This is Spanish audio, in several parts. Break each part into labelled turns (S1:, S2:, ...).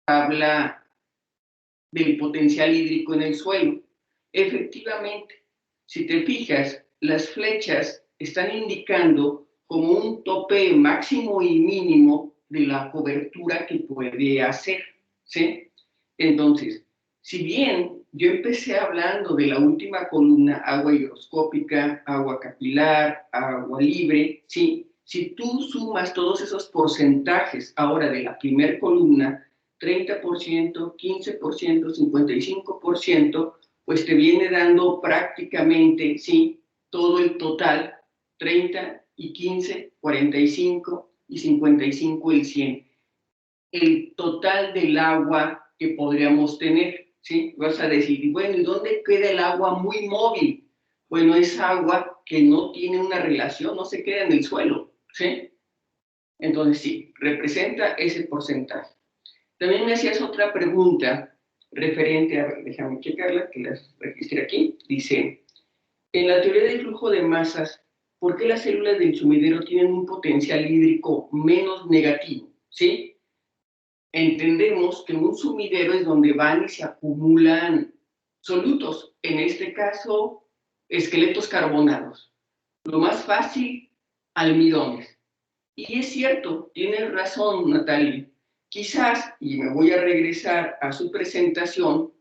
S1: habla del potencial hídrico en el suelo. Efectivamente, si te fijas, las flechas están indicando como un tope máximo y mínimo de la cobertura que puede hacer, ¿sí? Entonces, si bien yo empecé hablando de la última columna, agua higroscópica, agua capilar, agua libre, ¿sí? Si tú sumas todos esos porcentajes ahora de la primera columna, 30%, 15%, 55%, pues te viene dando prácticamente, ¿sí? Todo el total, 30 y 15, 45 y 55 el 100. El total del agua que podríamos tener, ¿sí? Vas a decir, bueno, ¿y dónde queda el agua muy móvil? Bueno, es agua que no tiene una relación, no se queda en el suelo, ¿sí? Entonces, sí, representa ese porcentaje. También me hacías otra pregunta referente a, déjame checarla, que las registré aquí. Dice, en la teoría del flujo de masas, ¿por qué las células del sumidero tienen un potencial hídrico menos negativo? ¿Sí? Entendemos que un sumidero es donde van y se acumulan solutos, en este caso, esqueletos carbonados. Lo más fácil, almidones. Y es cierto, tienes razón, Natalia. Quizás, y me voy a regresar a su presentación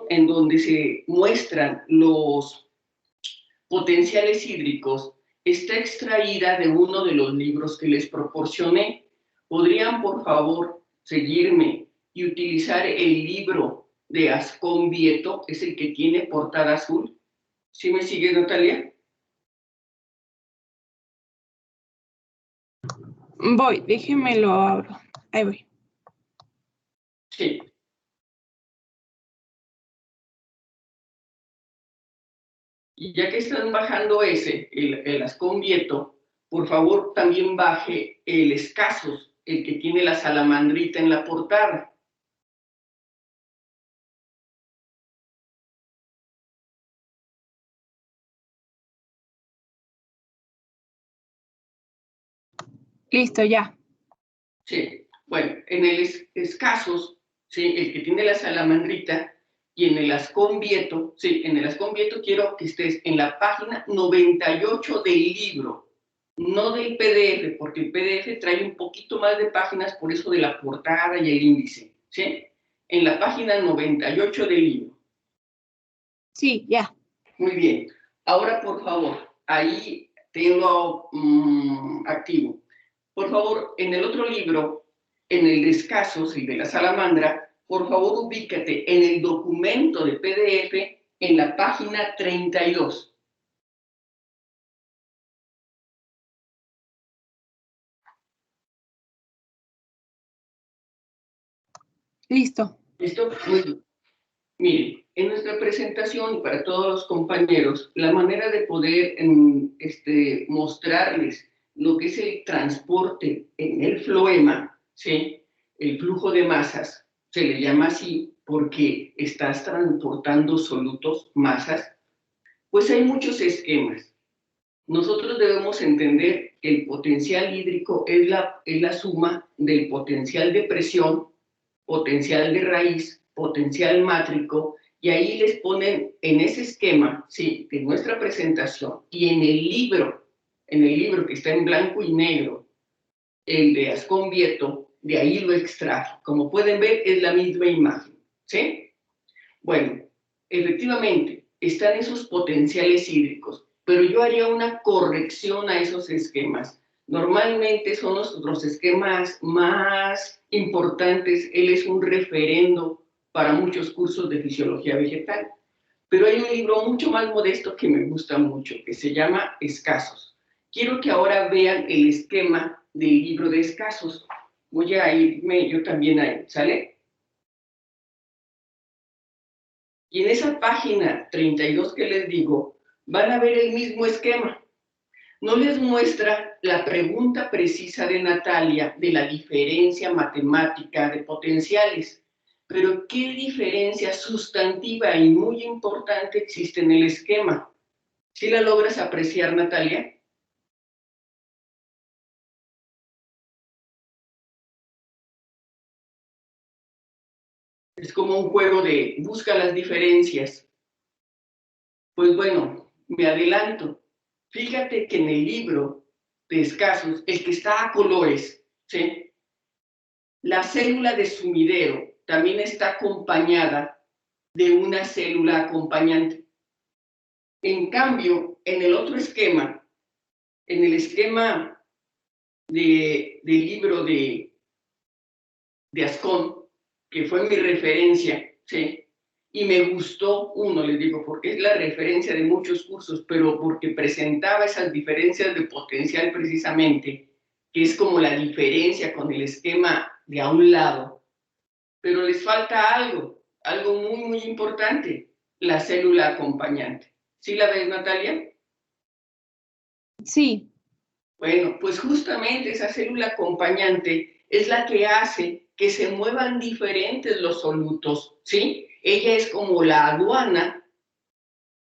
S1: en donde se muestran los potenciales hídricos, está extraída de uno de los libros que les proporcioné. ¿Podrían, por favor, seguirme y utilizar el libro de Ascón Vieto? Es el que tiene portada azul. ¿Sí me sigue, Natalia?
S2: Voy, déjeme lo abro. Ahí voy.
S1: Sí. Y ya que están bajando ese, el Ascón Vieto, por favor también baje el Escasos, el que tiene la salamandrita en la portada.
S2: Listo, ya.
S1: Sí, bueno, en el Escasos, sí, el que tiene la salamandrita, y en el Ascón Vieto, sí, en el Ascón Vieto quiero que estés en la página 98 del libro, no del PDF, porque el PDF trae un poquito más de páginas por eso de la portada y el índice, ¿sí? En la página 98 del libro.
S2: Sí, ya.
S1: Muy bien. Ahora, por favor, ahí tengo activo. Por favor, en el otro libro, en el de Escasos, el de la salamandra, por favor, ubícate en el documento de PDF en la página 32.
S2: Listo.
S1: ¿Listo? Muy bien. Miren, en nuestra presentación, y para todos los compañeros, la manera de poder mostrarles lo que es el transporte en el floema, ¿sí? El flujo de masas, se le llama así porque estás transportando solutos, masas, pues hay muchos esquemas. Nosotros debemos entender que el potencial hídrico es la suma del potencial de presión, potencial de raíz, potencial mátrico, y ahí les ponen en ese esquema, sí, de nuestra presentación, y en el libro que está en blanco y negro, el de Ascón Vieto, de ahí lo extraje. Como pueden ver, es la misma imagen, ¿sí? Bueno, efectivamente, están esos potenciales hídricos, pero yo haría una corrección a esos esquemas. Normalmente son los esquemas más importantes, él es un referendo para muchos cursos de fisiología vegetal, pero hay un libro mucho más modesto que me gusta mucho, que se llama Escasos. Quiero que ahora vean el esquema del libro de Escasos. Voy a irme yo también a él, ¿sale? Y en esa página 32 que les digo, van a ver el mismo esquema. No les muestra la pregunta precisa de Natalia de la diferencia matemática de potenciales, pero ¿qué diferencia sustantiva y muy importante existe en el esquema? ¿Sí la logras apreciar, Natalia? Es como un juego de busca las diferencias. Pues bueno, me adelanto. Fíjate que en el libro de escasos, el que está a colores, ¿sí? La célula de sumidero también está acompañada de una célula acompañante. En cambio, en el otro esquema, en el esquema del libro de Ascon, que fue mi referencia, ¿sí? Y me gustó, uno, les digo, porque es la referencia de muchos cursos, pero porque presentaba esas diferencias de potencial precisamente, que es como la diferencia con el esquema de a un lado. Pero les falta algo muy, muy importante, la célula acompañante. ¿Sí la ves, Natalia?
S2: Sí,
S1: Bueno, pues justamente esa célula acompañante es la que hace que se muevan diferentes los solutos, ¿sí? Ella es como la aduana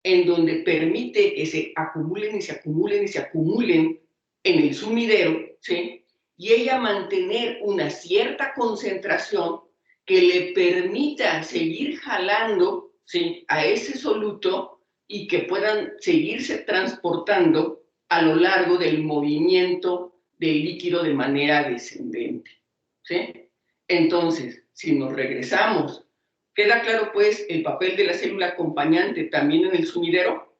S1: en donde permite que se acumulen y se acumulen y se acumulen en el sumidero, ¿sí? Y ella mantener una cierta concentración que le permita seguir jalando, ¿sí? A ese soluto y que puedan seguirse transportando a lo largo del movimiento del líquido de manera descendente, ¿sí? Entonces, si nos regresamos, ¿queda claro pues el papel de la célula acompañante también en el sumidero?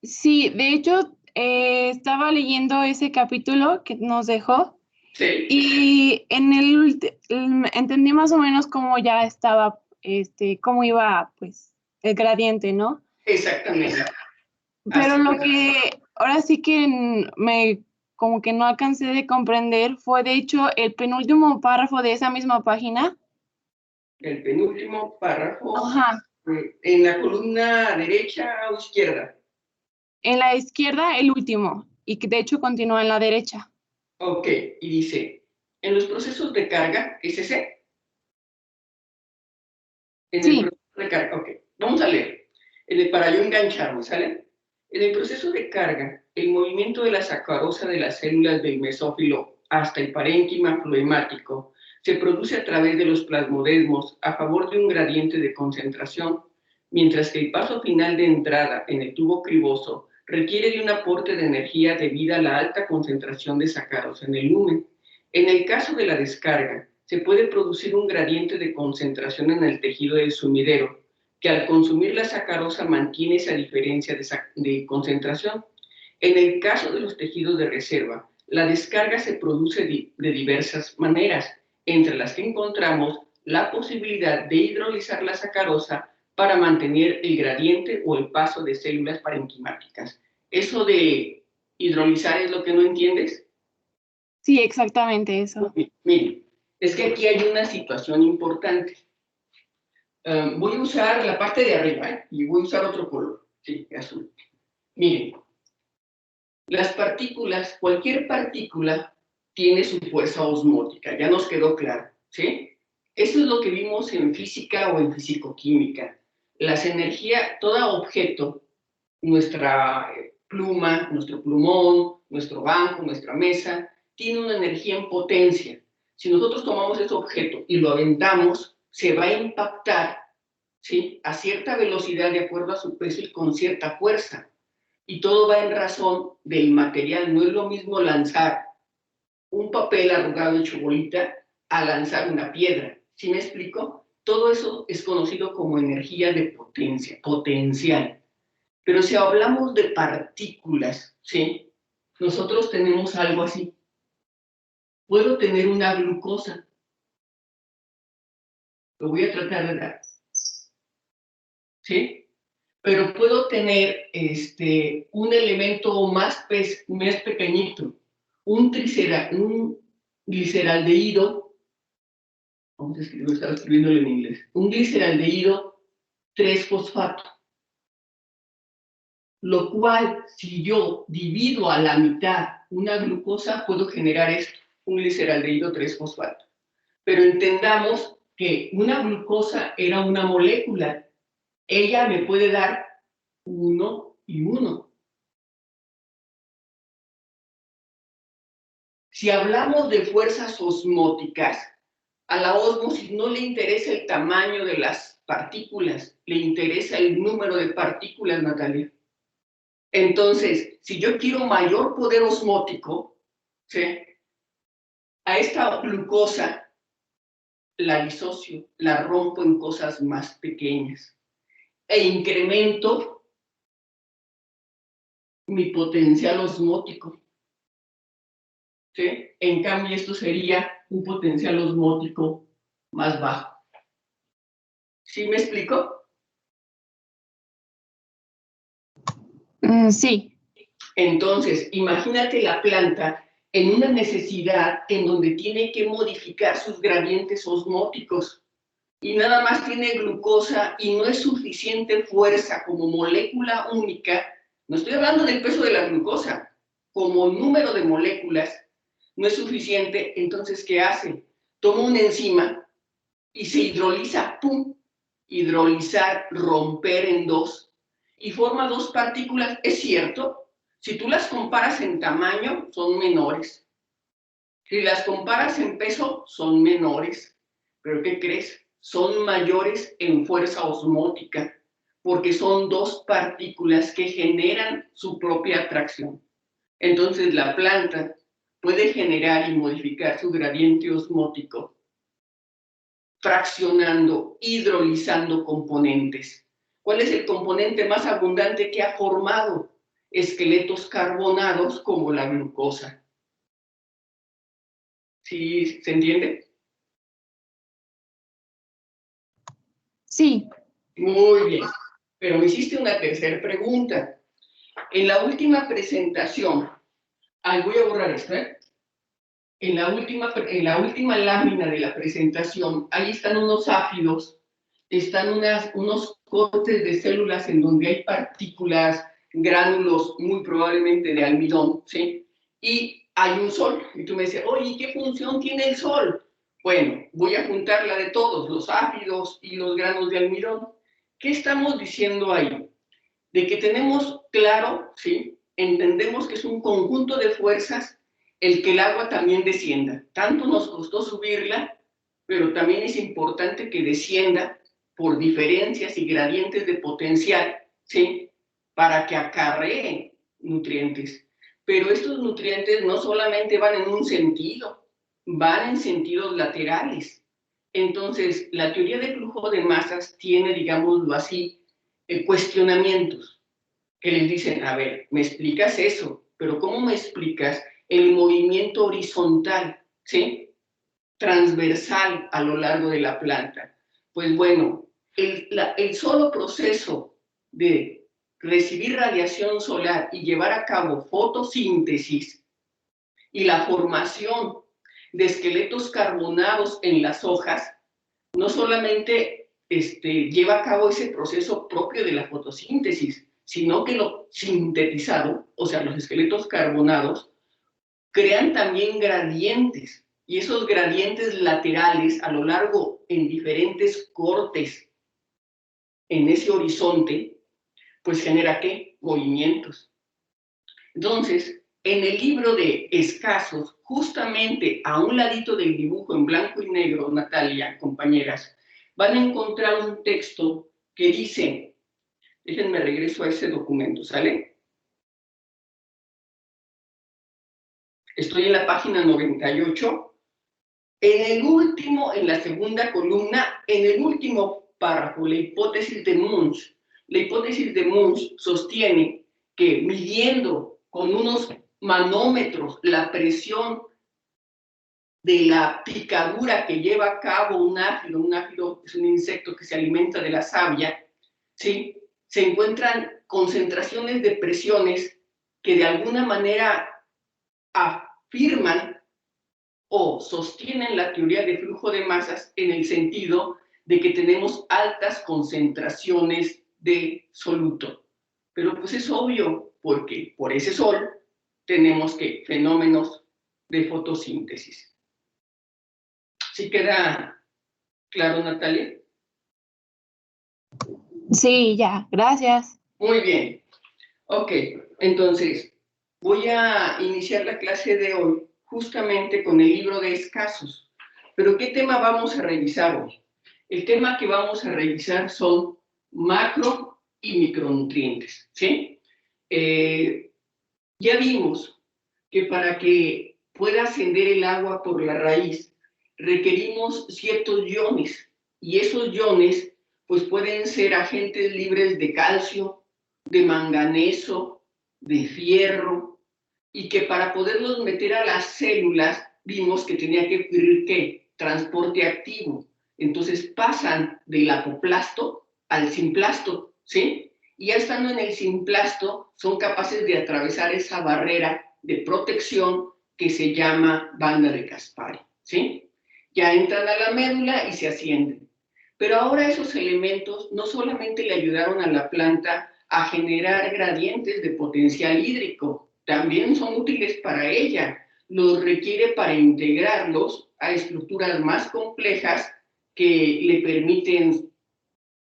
S2: sí, de hecho, estaba leyendo ese capítulo que nos dejó
S1: Sí,
S2: y entendí más o menos cómo ya estaba, cómo iba, pues, el gradiente, ¿no?
S1: exactamente.
S2: Pero
S1: Así
S2: lo
S1: es.
S2: que ahora sí que como que no alcancé de comprender fue, de hecho, el penúltimo párrafo de esa misma página.
S1: El penúltimo párrafo
S2: Ajá.
S1: en la columna derecha o izquierda.
S2: En la izquierda, el último, y que de hecho continúa en la derecha.
S1: Ok, y dice, en los procesos de carga, ¿es ese? En el
S2: Sí,
S1: proceso de carga, ok, vamos a leer. Para yo engancharme, ¿sale? En el proceso de carga, el movimiento de la sacarosa de las células del mesófilo hasta el parénquima fluemático se produce a través de los plasmodesmos a favor de un gradiente de concentración, mientras que el paso final de entrada en el tubo criboso requiere de un aporte de energía debido a la alta concentración de sacarosa en el lumen. En el caso de la descarga, se puede producir un gradiente de concentración en el tejido del sumidero, que al consumir la sacarosa mantiene esa diferencia de concentración. En el caso de los tejidos de reserva, la descarga se produce de diversas maneras, entre las que encontramos la posibilidad de hidrolizar la sacarosa para mantener el gradiente o el paso de células parenquimáticas. ¿Eso de hidrolizar es lo que no entiendes?
S2: sí, exactamente eso.
S1: Miren, es que aquí hay una situación importante. Voy a usar la parte de arriba, ¿eh? Y voy a usar otro color, sí, azul. Miren, las partículas, cualquier partícula tiene su fuerza osmótica, ya nos quedó claro, ¿sí? Eso es lo que vimos en física o en fisicoquímica. Las energías, todo objeto, nuestra pluma, nuestro plumón, nuestro banco, nuestra mesa, tiene una energía en potencia. Si nosotros tomamos ese objeto y lo aventamos, se va a impactar, ¿sí? A cierta velocidad de acuerdo a su peso y con cierta fuerza. Y todo va en razón del material. No es lo mismo lanzar un papel arrugado hecho bolita a lanzar una piedra. ¿Sí me explico? Todo eso es conocido como energía de potencia, potencial. Pero si hablamos de partículas, ¿sí? Nosotros tenemos algo así. Puedo tener una glucosa. Lo voy a tratar de dar, ¿sí? Pero puedo tener un elemento más pequeñito, un gliceraldehído, vamos a escribir, estaba escribiéndolo en inglés, un gliceraldehído 3-fosfato, lo cual, si yo divido a la mitad una glucosa, puedo generar esto, un gliceraldehído 3-fosfato. Pero entendamos que una glucosa era una molécula, ella me puede dar 1 y 1. Si hablamos de fuerzas osmóticas, A la ósmosis no le interesa el tamaño de las partículas, le interesa el número de partículas, Natalia. Entonces, si yo quiero mayor poder osmótico, ¿sí?, a esta glucosa la disocio, la rompo en cosas más pequeñas e incremento mi potencial osmótico, ¿sí? En cambio, esto sería un potencial osmótico más bajo. ¿Sí me explico?
S2: Sí.
S1: Entonces, imagínate la planta en una necesidad en donde tiene que modificar sus gradientes osmóticos y nada más tiene glucosa y no es suficiente fuerza como molécula única. No estoy hablando del peso de la glucosa, como número de moléculas no es suficiente. Entonces, ¿qué hace? Toma una enzima y se hidroliza, ¡pum! Hidrolizar, romper en dos, y forma dos partículas. Es cierto, si tú las comparas en tamaño, son menores. Si las comparas en peso, son menores. ¿Pero qué crees? Son mayores en fuerza osmótica, porque son dos partículas que generan su propia atracción. Entonces, la planta puede generar y modificar su gradiente osmótico fraccionando, hidrolizando componentes. ¿Cuál es el componente más abundante que ha formado? Esqueletos carbonados como la glucosa. ¿Sí se entiende?
S2: Sí.
S1: Muy bien. Pero me hiciste una tercera pregunta. En la última presentación, voy a borrar esto, ¿eh? En la última lámina de la presentación, ahí están unos áfidos, están unos cortes de células en donde hay partículas, gránulos, muy probablemente de almidón, ¿sí? Y hay un sol. Y tú me dices, oye, ¿qué función tiene el sol? Bueno, voy a juntar la de todos, los áfidos y los granos de almidón. ¿Qué estamos diciendo ahí? De que tenemos claro, ¿sí? Entendemos que es un conjunto de fuerzas el que el agua también descienda. Tanto nos costó subirla, pero también es importante que descienda por diferencias y gradientes de potencial, ¿sí? Para que acarreen nutrientes. Pero estos nutrientes no solamente van en un sentido, van en sentidos laterales. Entonces, la teoría de flujo de masas tiene, digámoslo así, cuestionamientos que les dicen, a ver, me explicas eso, pero ¿cómo me explicas el movimiento horizontal, ¿sí?, transversal a lo largo de la planta? Pues bueno, el solo proceso de recibir radiación solar y llevar a cabo fotosíntesis y la formación de esqueletos carbonados en las hojas, no solamente lleva a cabo ese proceso propio de la fotosíntesis, sino que lo sintetizado, o sea, los esqueletos carbonados, crean también gradientes, y esos gradientes laterales a lo largo en diferentes cortes en ese horizonte, pues genera ¿qué? Movimientos. Entonces, en el libro de Escasos, justamente a un ladito del dibujo en blanco y negro, Natalia, compañeras, van a encontrar un texto que dice, déjenme regreso a ese documento, ¿sale? Estoy en la página 98. En la segunda columna, en el último párrafo, la hipótesis de Munch. La hipótesis de Munch sostiene que midiendo con unos manómetros la presión de la picadura que lleva a cabo un áfido es un insecto que se alimenta de la savia, ¿sí?, se encuentran concentraciones de presiones que de alguna manera afirman o sostienen la teoría de flujo de masas en el sentido de que tenemos altas concentraciones de soluto. Pero pues es obvio, porque por ese sol tenemos que fenómenos de fotosíntesis. ¿Sí queda claro, Natalia?
S2: Sí, ya, gracias.
S1: Muy bien. Ok, entonces voy a iniciar la clase de hoy justamente con el libro de Escasos, Pero ¿qué tema vamos a revisar hoy? El tema que vamos a revisar son macro y micronutrientes, ¿sí? Ya vimos que para que pueda ascender el agua por la raíz, requerimos ciertos iones, y esos iones pues pueden ser agentes libres de calcio, de manganeso, de fierro, y que para poderlos meter a las células vimos que tenía que ocurrir ¿qué? Transporte activo. Entonces pasan del apoplasto al simplasto, ¿sí? Y ya estando en el simplasto son capaces de atravesar esa barrera de protección que se llama banda de Caspari, ¿sí? Ya entran a la médula y se ascienden. Pero ahora esos elementos no solamente le ayudaron a la planta a generar gradientes de potencial hídrico, también son útiles para ella. Los requiere para integrarlos a estructuras más complejas que le permiten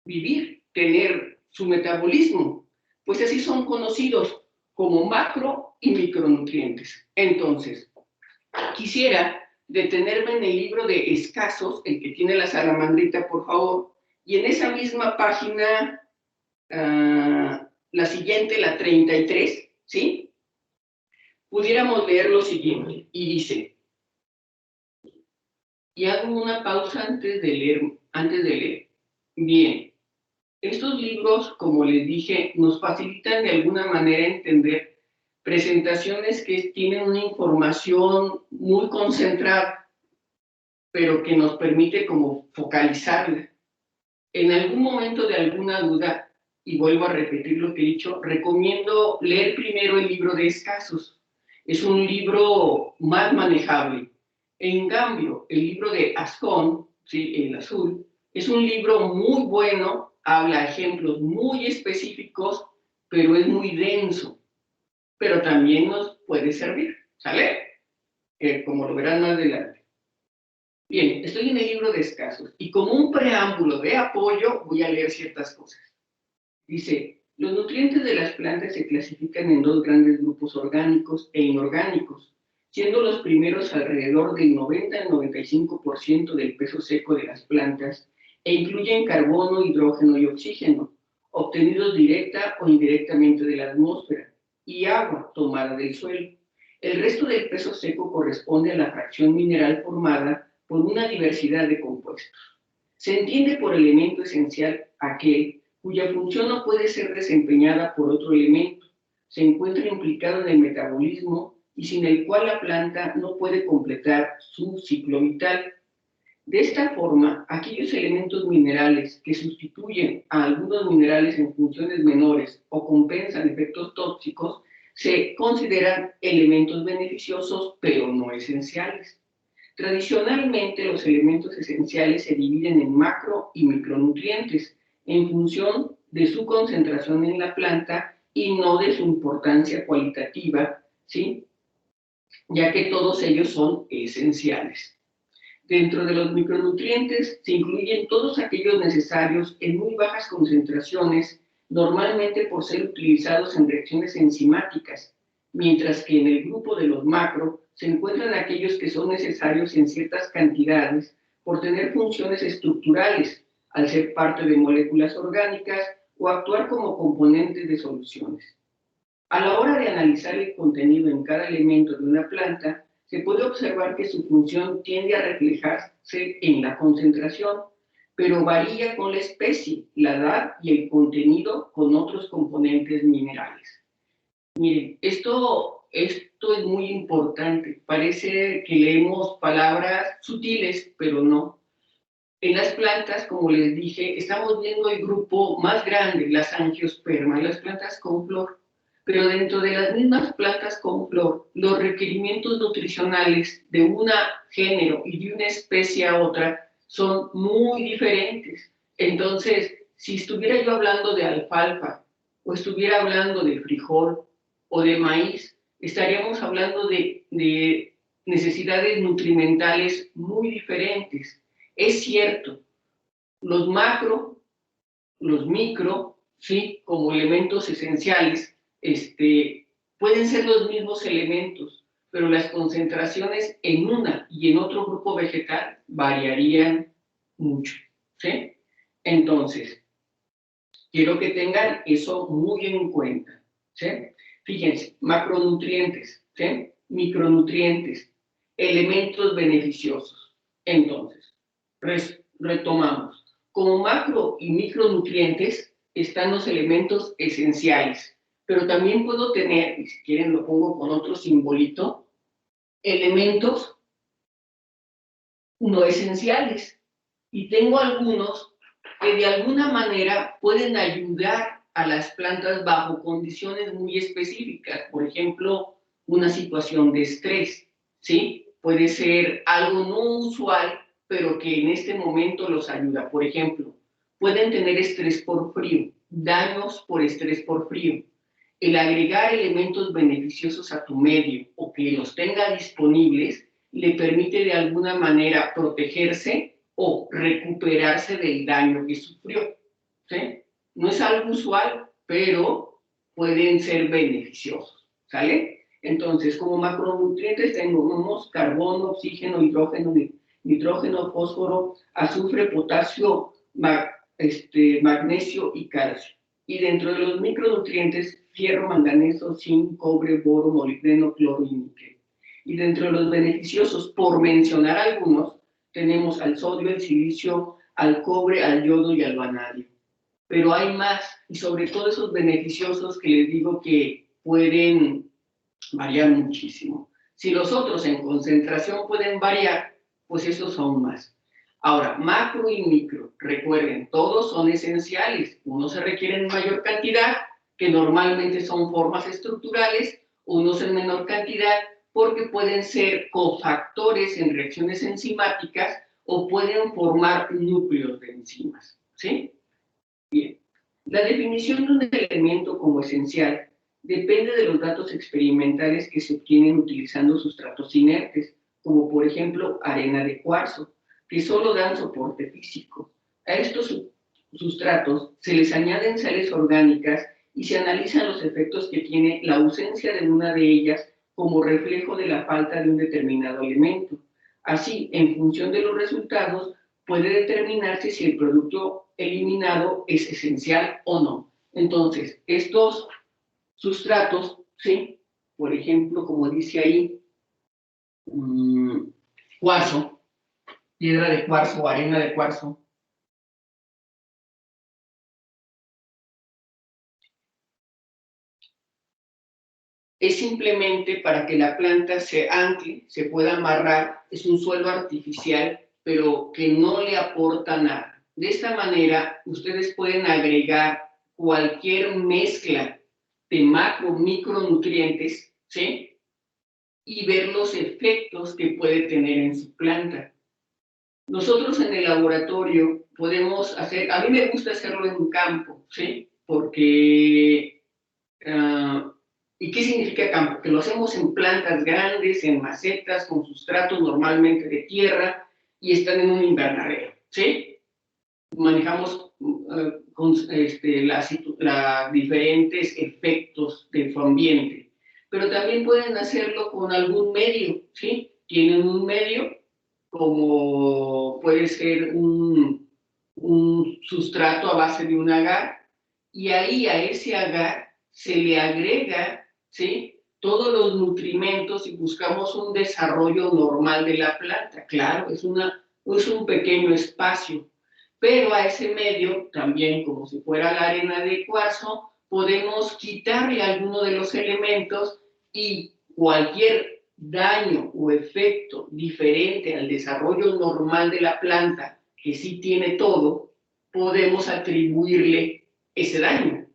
S1: vivir, tener su metabolismo. Pues así son conocidos como macro y micronutrientes. Entonces, quisiera detenerme en el libro de Escasos, el que tiene la salamandrita, por favor, y en esa misma página, la siguiente, la 33, ¿sí? Pudiéramos leer lo siguiente, y dice, y hago una pausa antes de leer. Bien, estos libros, como les dije, nos facilitan de alguna manera entender presentaciones que tienen una información muy concentrada, pero que nos permite como focalizarla. En algún momento de alguna duda, y vuelvo a repetir lo que he dicho, recomiendo leer primero el libro de Escasos. Es un libro más manejable. En cambio, el libro de Ascon, ¿sí? El azul, es un libro muy bueno, habla ejemplos muy específicos, pero es muy denso. Pero también nos puede servir, ¿sale? Como lo verán más adelante. Bien, estoy en el libro de Escasos y como un preámbulo de apoyo voy a leer ciertas cosas. Dice, los nutrientes de las plantas se clasifican en dos grandes grupos orgánicos e inorgánicos, siendo los primeros alrededor del 90 al 95% del peso seco de las plantas e incluyen carbono, hidrógeno y oxígeno, obtenidos directa o indirectamente de la atmósfera, y agua tomada del suelo. El resto del peso seco corresponde a la fracción mineral formada por una diversidad de compuestos. Se entiende por elemento esencial aquel cuya función no puede ser desempeñada por otro elemento, se encuentra implicado en el metabolismo y sin el cual la planta no puede completar su ciclo vital. De esta forma, aquellos elementos minerales que sustituyen a algunos minerales en funciones menores o compensan efectos tóxicos se consideran elementos beneficiosos, pero no esenciales. Tradicionalmente, los elementos esenciales se dividen en macro y micronutrientes en función de su concentración en la planta y no de su importancia cualitativa, ¿sí? Ya que todos ellos son esenciales. Dentro de los micronutrientes se incluyen todos aquellos necesarios en muy bajas concentraciones, normalmente por ser utilizados en reacciones enzimáticas, mientras que en el grupo de los macro se encuentran aquellos que son necesarios en ciertas cantidades por tener funciones estructurales, al ser parte de moléculas orgánicas o actuar como componentes de soluciones. A la hora de analizar el contenido en cada elemento de una planta, se puede observar que su función tiende a reflejarse en la concentración, pero varía con la especie, la edad y el contenido con otros componentes minerales. Miren, esto es muy importante. Parece que leemos palabras sutiles, pero no. En las plantas, como les dije, estamos viendo el grupo más grande, las angiospermas, las plantas con flor. Pero dentro de las mismas plantas con flor, los requerimientos nutricionales de un género y de una especie a otra son muy diferentes. Entonces, si estuviera yo hablando de alfalfa, o estuviera hablando de frijol, o de maíz, estaríamos hablando de necesidades nutrimentales muy diferentes. Es cierto, los macro, los micro, sí, como elementos esenciales, pueden ser los mismos elementos, pero las concentraciones en una y en otro grupo vegetal variarían mucho, ¿sí? Entonces, quiero que tengan eso muy en cuenta, ¿sí? Fíjense, macronutrientes, ¿sí? Micronutrientes, elementos beneficiosos. Entonces, retomamos. Como macro y micronutrientes están los elementos esenciales, pero también puedo tener, y si quieren lo pongo con otro simbolito, elementos no esenciales. Y tengo algunos que de alguna manera pueden ayudar a las plantas bajo condiciones muy específicas. Por ejemplo, una situación de estrés, ¿sí? Puede ser algo no usual, pero que en este momento los ayuda. Por ejemplo, pueden tener estrés por frío, daños por estrés por frío. El agregar elementos beneficiosos a tu medio o que los tenga disponibles le permite de alguna manera protegerse o recuperarse del daño que sufrió, ¿sí? No es algo usual, pero pueden ser beneficiosos, ¿sale? Entonces, como macronutrientes tenemos carbono, oxígeno, hidrógeno, nitrógeno, fósforo, azufre, potasio, magnesio y calcio. Y dentro de los micronutrientes, fierro, manganeso, zinc, cobre, boro, molibdeno, cloro y níquel. Y dentro de los beneficiosos, por mencionar algunos, tenemos al sodio, al silicio, al cobre, al yodo y al vanadio. Pero hay más, y sobre todo esos beneficiosos que les digo que pueden variar muchísimo. Si los otros en concentración pueden variar, pues esos son más. Ahora, macro y micro, recuerden, todos son esenciales. Unos se requieren en mayor cantidad, que normalmente son formas estructurales, unos en menor cantidad, porque pueden ser cofactores en reacciones enzimáticas o pueden formar núcleos de enzimas, ¿sí? Bien. La definición de un elemento como esencial depende de los datos experimentales que se obtienen utilizando sustratos inertes, como por ejemplo arena de cuarzo, que solo dan soporte físico. A estos sustratos se les añaden sales orgánicas y se analizan los efectos que tiene la ausencia de una de ellas como reflejo de la falta de un determinado elemento. Así, en función de los resultados, puede determinarse si el producto eliminado es esencial o no. Entonces, estos sustratos, ¿sí? Por ejemplo, como dice ahí, cuarzo, piedra de cuarzo, arena de cuarzo, es simplemente para que la planta se ancle, se pueda amarrar, es un suelo artificial, pero que no le aporta nada. De esta manera, ustedes pueden agregar cualquier mezcla de macro, micronutrientes, ¿sí? Y ver los efectos que puede tener en su planta. Nosotros en el laboratorio podemos hacer, a mí me gusta hacerlo en un campo, ¿sí? Porque ¿y qué significa campo? Que lo hacemos en plantas grandes, en macetas, con sustratos normalmente de tierra y están en un invernadero, ¿sí? Manejamos los diferentes efectos de su ambiente, pero también pueden hacerlo con algún medio, ¿sí? Tienen un medio como puede ser un sustrato a base de un agar y ahí a ese agar se le agrega, ¿sí? Todos los nutrimentos y buscamos un desarrollo normal de la planta. Claro, es un pequeño espacio, pero a ese medio, también como si fuera la arena de cuarzo, podemos quitarle alguno de los elementos y cualquier daño o efecto diferente al desarrollo normal de la planta, que sí tiene todo, podemos atribuirle ese daño.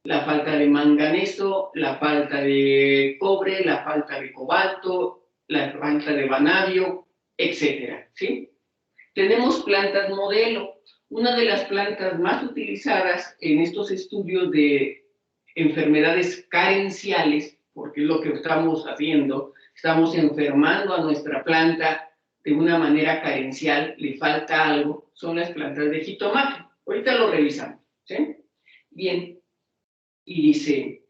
S1: La falta de manganeso, la falta de cobre, la falta de cobalto, la falta de vanadio, etcétera, ¿sí? Tenemos plantas modelo. Una de las plantas más utilizadas en estos estudios de enfermedades carenciales, porque es lo que estamos haciendo, estamos enfermando a nuestra planta de una manera carencial, le falta algo, son las plantas de jitomate. Ahorita lo revisamos, ¿sí? Bien, y dice,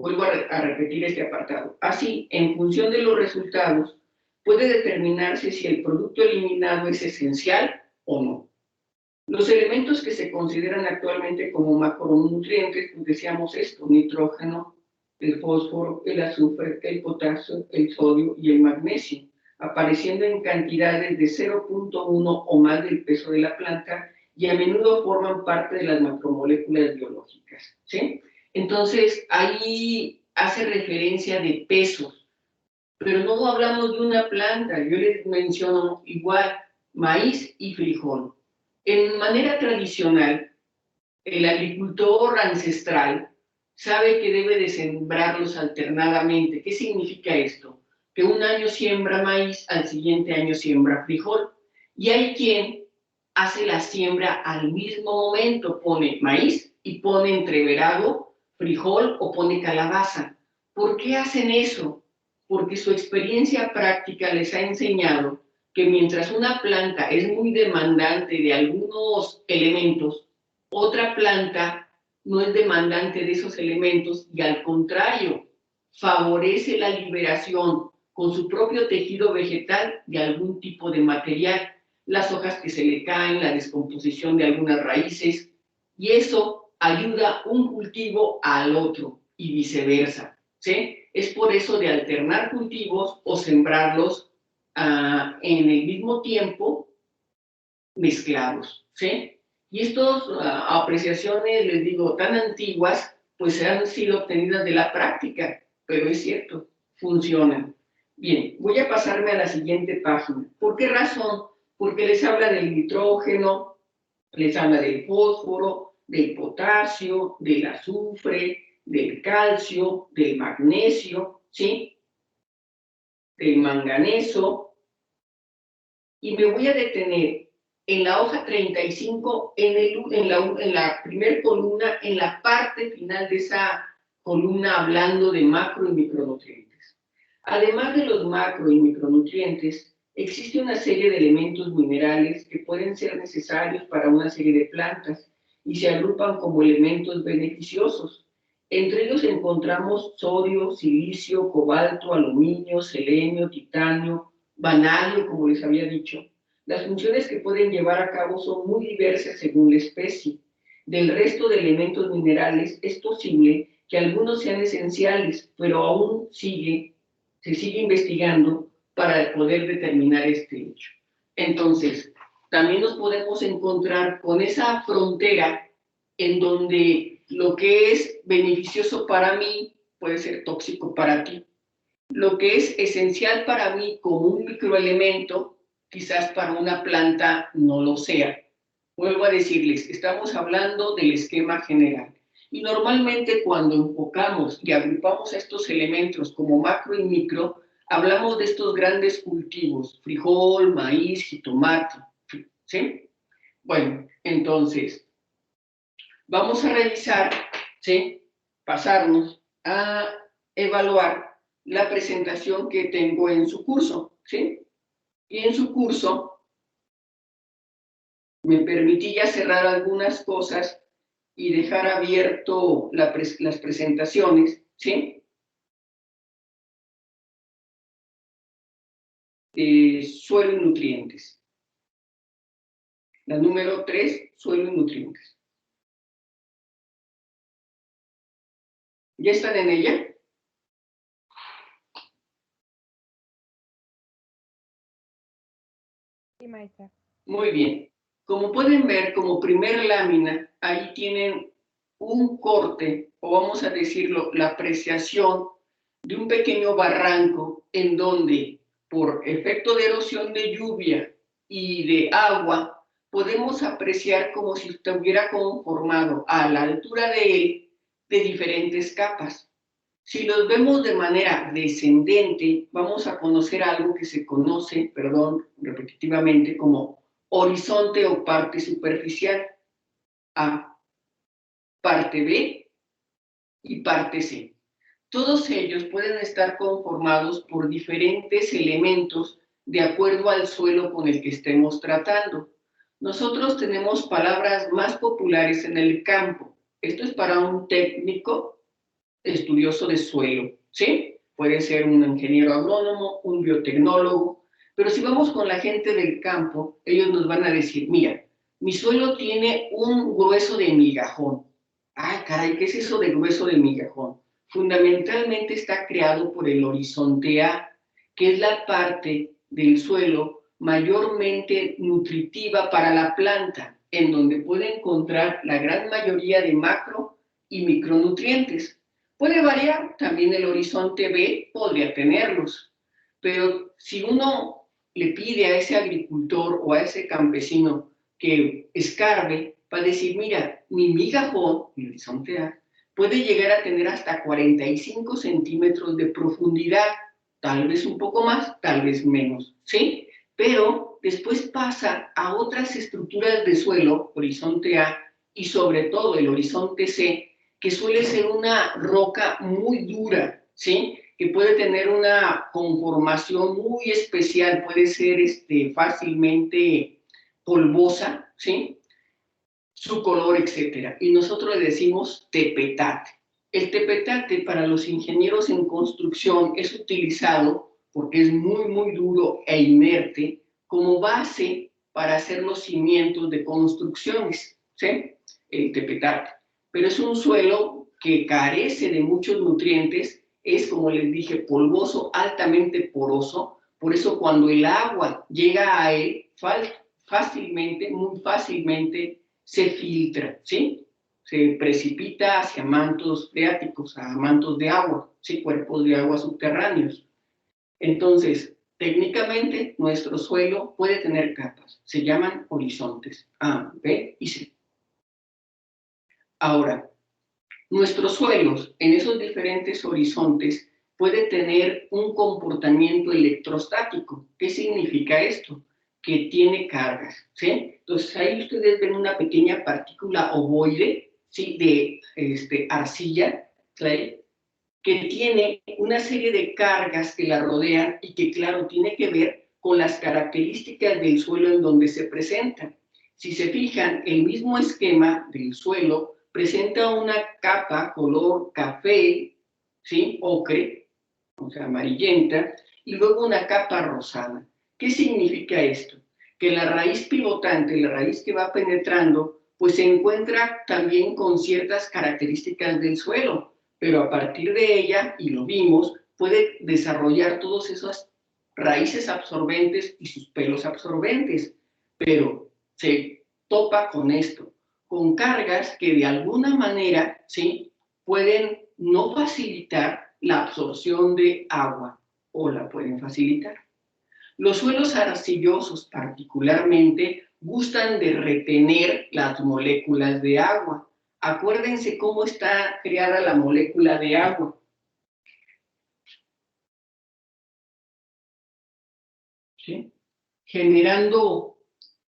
S1: Vuelvo a repetir este apartado. Así, en función de los resultados, puede determinarse si el producto eliminado es esencial o no. Los elementos que se consideran actualmente como macronutrientes, pues decíamos esto: nitrógeno, el fósforo, el azufre, el potasio, el sodio y el magnesio, apareciendo en cantidades de 0.1 o más del peso de la planta, y a menudo forman parte de las macromoléculas biológicas, ¿sí? Entonces, ahí hace referencia de pesos, pero no hablamos de una planta. Yo les menciono igual maíz y frijol. En manera tradicional, el agricultor ancestral sabe que debe de sembrarlos alternadamente. ¿Qué significa esto? Que un año siembra maíz, al siguiente año siembra frijol. Y hay quien hace la siembra al mismo momento, pone maíz y pone entreverado frijol o pone calabaza. ¿Por qué hacen eso? Porque su experiencia práctica les ha enseñado que mientras una planta es muy demandante de algunos elementos, otra planta no es demandante de esos elementos y al contrario, favorece la liberación con su propio tejido vegetal de algún tipo de material, las hojas que se le caen, la descomposición de algunas raíces, y eso ayuda un cultivo al otro y viceversa, ¿sí? Es por eso de alternar cultivos o sembrarlos en el mismo tiempo mezclados, ¿sí? Y estas apreciaciones, les digo, tan antiguas, pues han sido obtenidas de la práctica, pero es cierto, funcionan. Bien, voy a pasarme a la siguiente página. ¿Por qué razón? Porque les habla del nitrógeno, les habla del fósforo, del potasio, del azufre, del calcio, del magnesio, ¿sí? Del manganeso, y me voy a detener en la hoja 35, en la primera columna, en la parte final de esa columna, hablando de macro y micronutrientes. Además de los macro y micronutrientes, existe una serie de elementos minerales que pueden ser necesarios para una serie de plantas y se agrupan como elementos beneficiosos. Entre ellos encontramos sodio, silicio, cobalto, aluminio, selenio, titanio, vanadio, como les había dicho. Las funciones que pueden llevar a cabo son muy diversas según la especie. Del resto de elementos minerales es posible que algunos sean esenciales, pero aún se sigue investigando para poder determinar este hecho. Entonces, también nos podemos encontrar con esa frontera en donde lo que es beneficioso para mí puede ser tóxico para ti. Lo que es esencial para mí como un microelemento, quizás para una planta no lo sea. Vuelvo a decirles, estamos hablando del esquema general. Y normalmente cuando enfocamos y agrupamos estos elementos como macro y micro, hablamos de estos grandes cultivos: frijol, maíz, jitomate, ¿sí? Bueno, entonces, vamos a revisar, ¿sí? Pasarnos a evaluar la presentación que tengo en su curso, ¿sí? Y en su curso me permití ya cerrar algunas cosas y dejar abierto las presentaciones, ¿sí? Suelo y nutrientes. La número 3, suelo y nutrientes. ¿Ya están en ella?
S3: Sí, maestra.
S1: Muy bien. Como pueden ver, como primer lámina, ahí tienen un corte, o vamos a decirlo, la apreciación de un pequeño barranco en donde, por efecto de erosión de lluvia y de agua, podemos apreciar como si estuviera conformado a la altura de él de diferentes capas. Si los vemos de manera descendente, vamos a conocer algo que se conoce, perdón, repetitivamente, como horizonte o parte superficial. A, parte B y parte C. Todos ellos pueden estar conformados por diferentes elementos de acuerdo al suelo con el que estemos tratando. Nosotros tenemos palabras más populares en el campo. Esto es para un técnico estudioso de suelo, ¿sí? Puede ser un ingeniero agrónomo, un biotecnólogo, pero si vamos con la gente del campo, ellos nos van a decir, mira, mi suelo tiene un grueso de migajón. Ah, caray, ¿qué es eso de grueso de migajón? Fundamentalmente está creado por el horizonte A, que es la parte del suelo mayormente nutritiva para la planta, en donde puede encontrar la gran mayoría de macro y micronutrientes. Puede variar, también el horizonte B podría tenerlos, pero si uno le pide a ese agricultor o a ese campesino que escarbe, va a decir, mira, mi migajón, mi horizonte A, puede llegar a tener hasta 45 centímetros de profundidad, tal vez un poco más, tal vez menos, ¿sí? Pero después pasa a otras estructuras de suelo, horizonte A, y sobre todo el horizonte C, que suele ser una roca muy dura, ¿sí? Que puede tener una conformación muy especial, puede ser fácilmente polvosa, ¿sí? Su color, etcétera. Y nosotros le decimos tepetate. El tepetate para los ingenieros en construcción es utilizado porque es muy, muy duro e inerte como base para hacer los cimientos de construcciones, ¿sí? El tepetate. Pero es un suelo que carece de muchos nutrientes, es, como les dije, polvoso, altamente poroso, por eso cuando el agua llega a él, fácilmente, muy fácilmente, se filtra, ¿sí? Se precipita hacia mantos freáticos, a mantos de agua, ¿sí? Cuerpos de agua subterráneos. Entonces, técnicamente, nuestro suelo puede tener capas, se llaman horizontes, A, B y C. Ahora, nuestros suelos en esos diferentes horizontes puede tener un comportamiento electrostático. ¿Qué significa esto? Que tiene cargas, ¿sí? Entonces ahí ustedes ven una pequeña partícula ovoide, ¿sí? De arcilla, clay, que tiene una serie de cargas que la rodean y que, claro, tiene que ver con las características del suelo en donde se presentan. Si se fijan, el mismo esquema del suelo presenta una capa color café, ¿sí? Ocre, o sea, amarillenta, y luego una capa rosada. ¿Qué significa esto? Que la raíz pivotante, la raíz que va penetrando, pues se encuentra también con ciertas características del suelo, pero a partir de ella, y lo vimos, puede desarrollar todas esas raíces absorbentes y sus pelos absorbentes, pero se topa con esto, con cargas que de alguna manera, ¿sí? Pueden no facilitar la absorción de agua o la pueden facilitar. Los suelos arcillosos particularmente gustan de retener las moléculas de agua. Acuérdense cómo está creada la molécula de agua. ¿Sí? Generando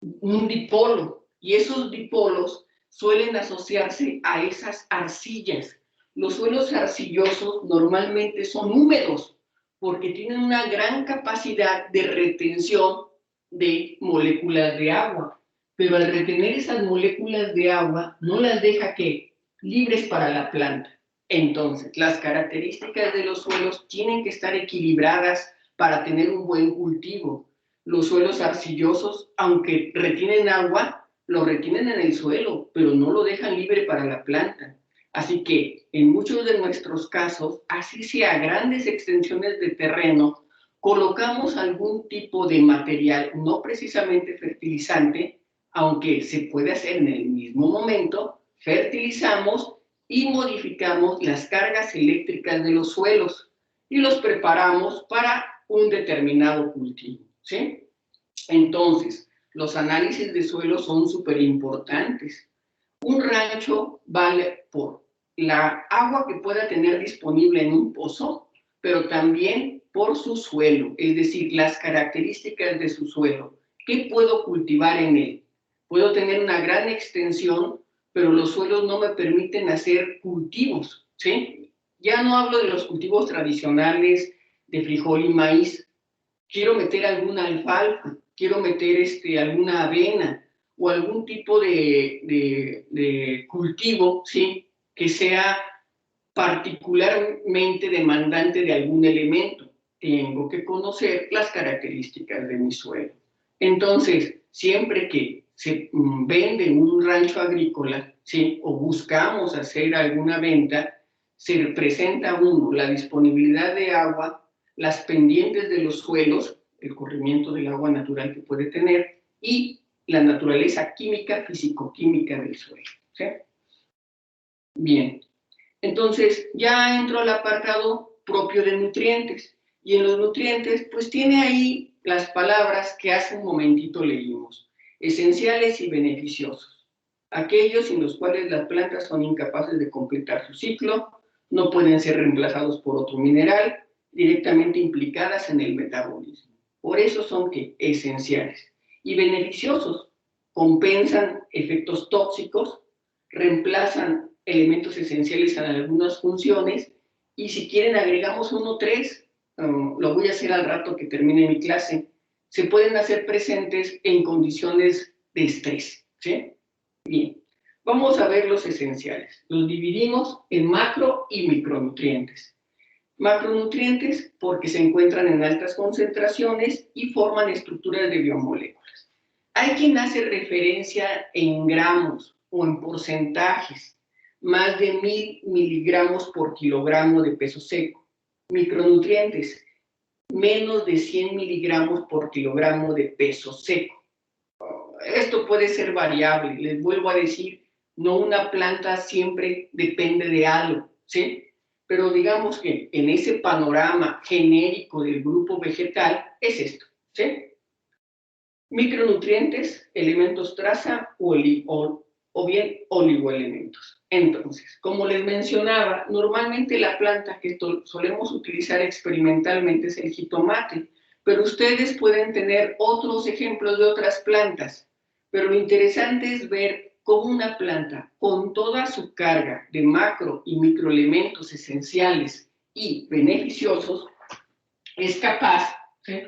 S1: un dipolo, y esos dipolos suelen asociarse a esas arcillas. Los suelos arcillosos normalmente son húmedos porque tienen una gran capacidad de retención de moléculas de agua, pero al retener esas moléculas de agua no las deja que libres para la planta. Entonces, las características de los suelos tienen que estar equilibradas para tener un buen cultivo. Los suelos arcillosos, aunque retienen agua, lo retienen en el suelo, pero no lo dejan libre para la planta. Así que en muchos de nuestros casos, así sea grandes extensiones de terreno, colocamos algún tipo de material, no precisamente fertilizante, aunque se puede hacer en el mismo momento, fertilizamos y modificamos las cargas eléctricas de los suelos y los preparamos para un determinado cultivo, ¿sí? Entonces, los análisis de suelo son súper importantes. Un rancho vale por la agua que pueda tener disponible en un pozo, pero también por su suelo, es decir, las características de su suelo. ¿Qué puedo cultivar en él? Puedo tener una gran extensión, pero los suelos no me permiten hacer cultivos, ¿sí? Ya no hablo de los cultivos tradicionales de frijol y maíz. Quiero meter alguna alfalfa, quiero meter alguna avena o algún tipo de cultivo, ¿sí? Que sea particularmente demandante de algún elemento. Tengo que conocer las características de mi suelo. Entonces, siempre que se vende un rancho agrícola, ¿sí?, o buscamos hacer alguna venta, se presenta uno la disponibilidad de agua, las pendientes de los suelos, el corrimiento del agua natural que puede tener, y la naturaleza química, físico-química del suelo, ¿sí? Bien, entonces ya entro al apartado propio de nutrientes, y en los nutrientes pues tiene ahí las palabras que hace un momentito leímos: esenciales y beneficiosos, aquellos sin los cuales las plantas son incapaces de completar su ciclo, no pueden ser reemplazados por otro mineral, directamente implicadas en el metabolismo. Por eso son ¿qué? Esenciales. Y beneficiosos, compensan efectos tóxicos, reemplazan elementos esenciales en algunas funciones, y si quieren agregamos 1 o 3, lo voy a hacer al rato que termine mi clase, se pueden hacer presentes en condiciones de estrés, ¿sí? Bien, vamos a ver los esenciales. Los dividimos en macro y micronutrientes. Macronutrientes porque se encuentran en altas concentraciones y forman estructuras de biomoléculas. Hay quien hace referencia en gramos o en porcentajes, más de 1000 miligramos por kilogramo de peso seco. Micronutrientes, menos de 100 miligramos por kilogramo de peso seco. Esto puede ser variable, les vuelvo a decir, no una planta siempre depende de algo, ¿sí? Pero digamos que en ese panorama genérico del grupo vegetal es esto, ¿sí? Micronutrientes, elementos traza o bien oligoelementos. Entonces, como les mencionaba, normalmente la planta que solemos utilizar experimentalmente es el jitomate, pero ustedes pueden tener otros ejemplos de otras plantas. Pero lo interesante es ver cómo una planta con toda su carga de macro y microelementos esenciales y beneficiosos es capaz, ¿sí?,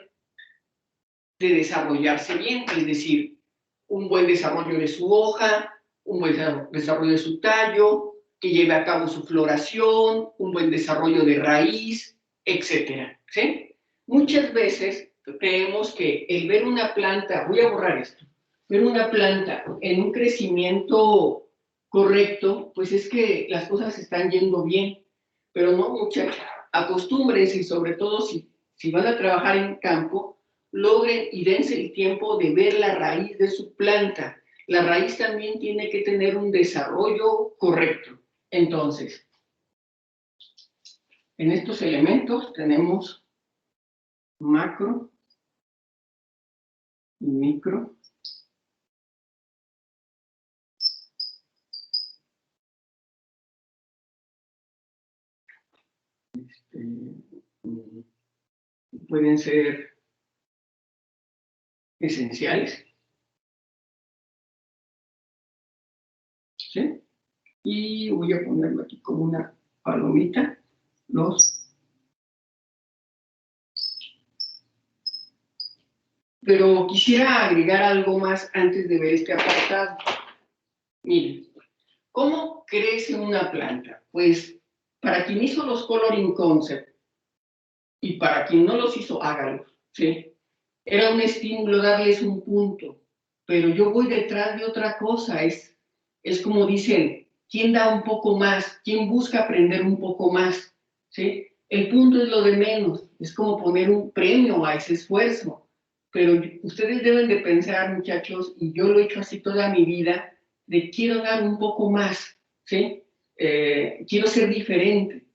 S1: de desarrollarse bien, es decir, un buen desarrollo de su hoja, un buen desarrollo de su tallo, que lleve a cabo su floración, un buen desarrollo de raíz, etcétera, ¿sí? Muchas veces creemos que el ver una planta, voy a borrar esto, ver una planta en un crecimiento correcto, pues es que las cosas están yendo bien, pero no, muchachos, acostúmbrense, y sobre todo si van a trabajar en campo, logren y dense el tiempo de ver la raíz de su planta. La raíz también tiene que tener un desarrollo correcto. Entonces, en estos elementos tenemos macro y micro. Pueden ser esenciales, ¿sí? Y voy a ponerlo aquí como una palomita, Pero quisiera agregar algo más antes de ver este apartado. Miren, ¿cómo crece una planta? Pues para quien hizo los coloring concept y para quien no los hizo, hágalos, ¿sí? Era un estímulo darles un punto, pero yo voy detrás de otra cosa, es como dicen, ¿quién da un poco más? ¿Quién busca aprender un poco más? ¿Sí? El punto es lo de menos, es como poner un premio a ese esfuerzo, pero ustedes deben de pensar, muchachos, y yo lo he hecho así toda mi vida, de quiero dar un poco más, ¿sí? Quiero ser diferente,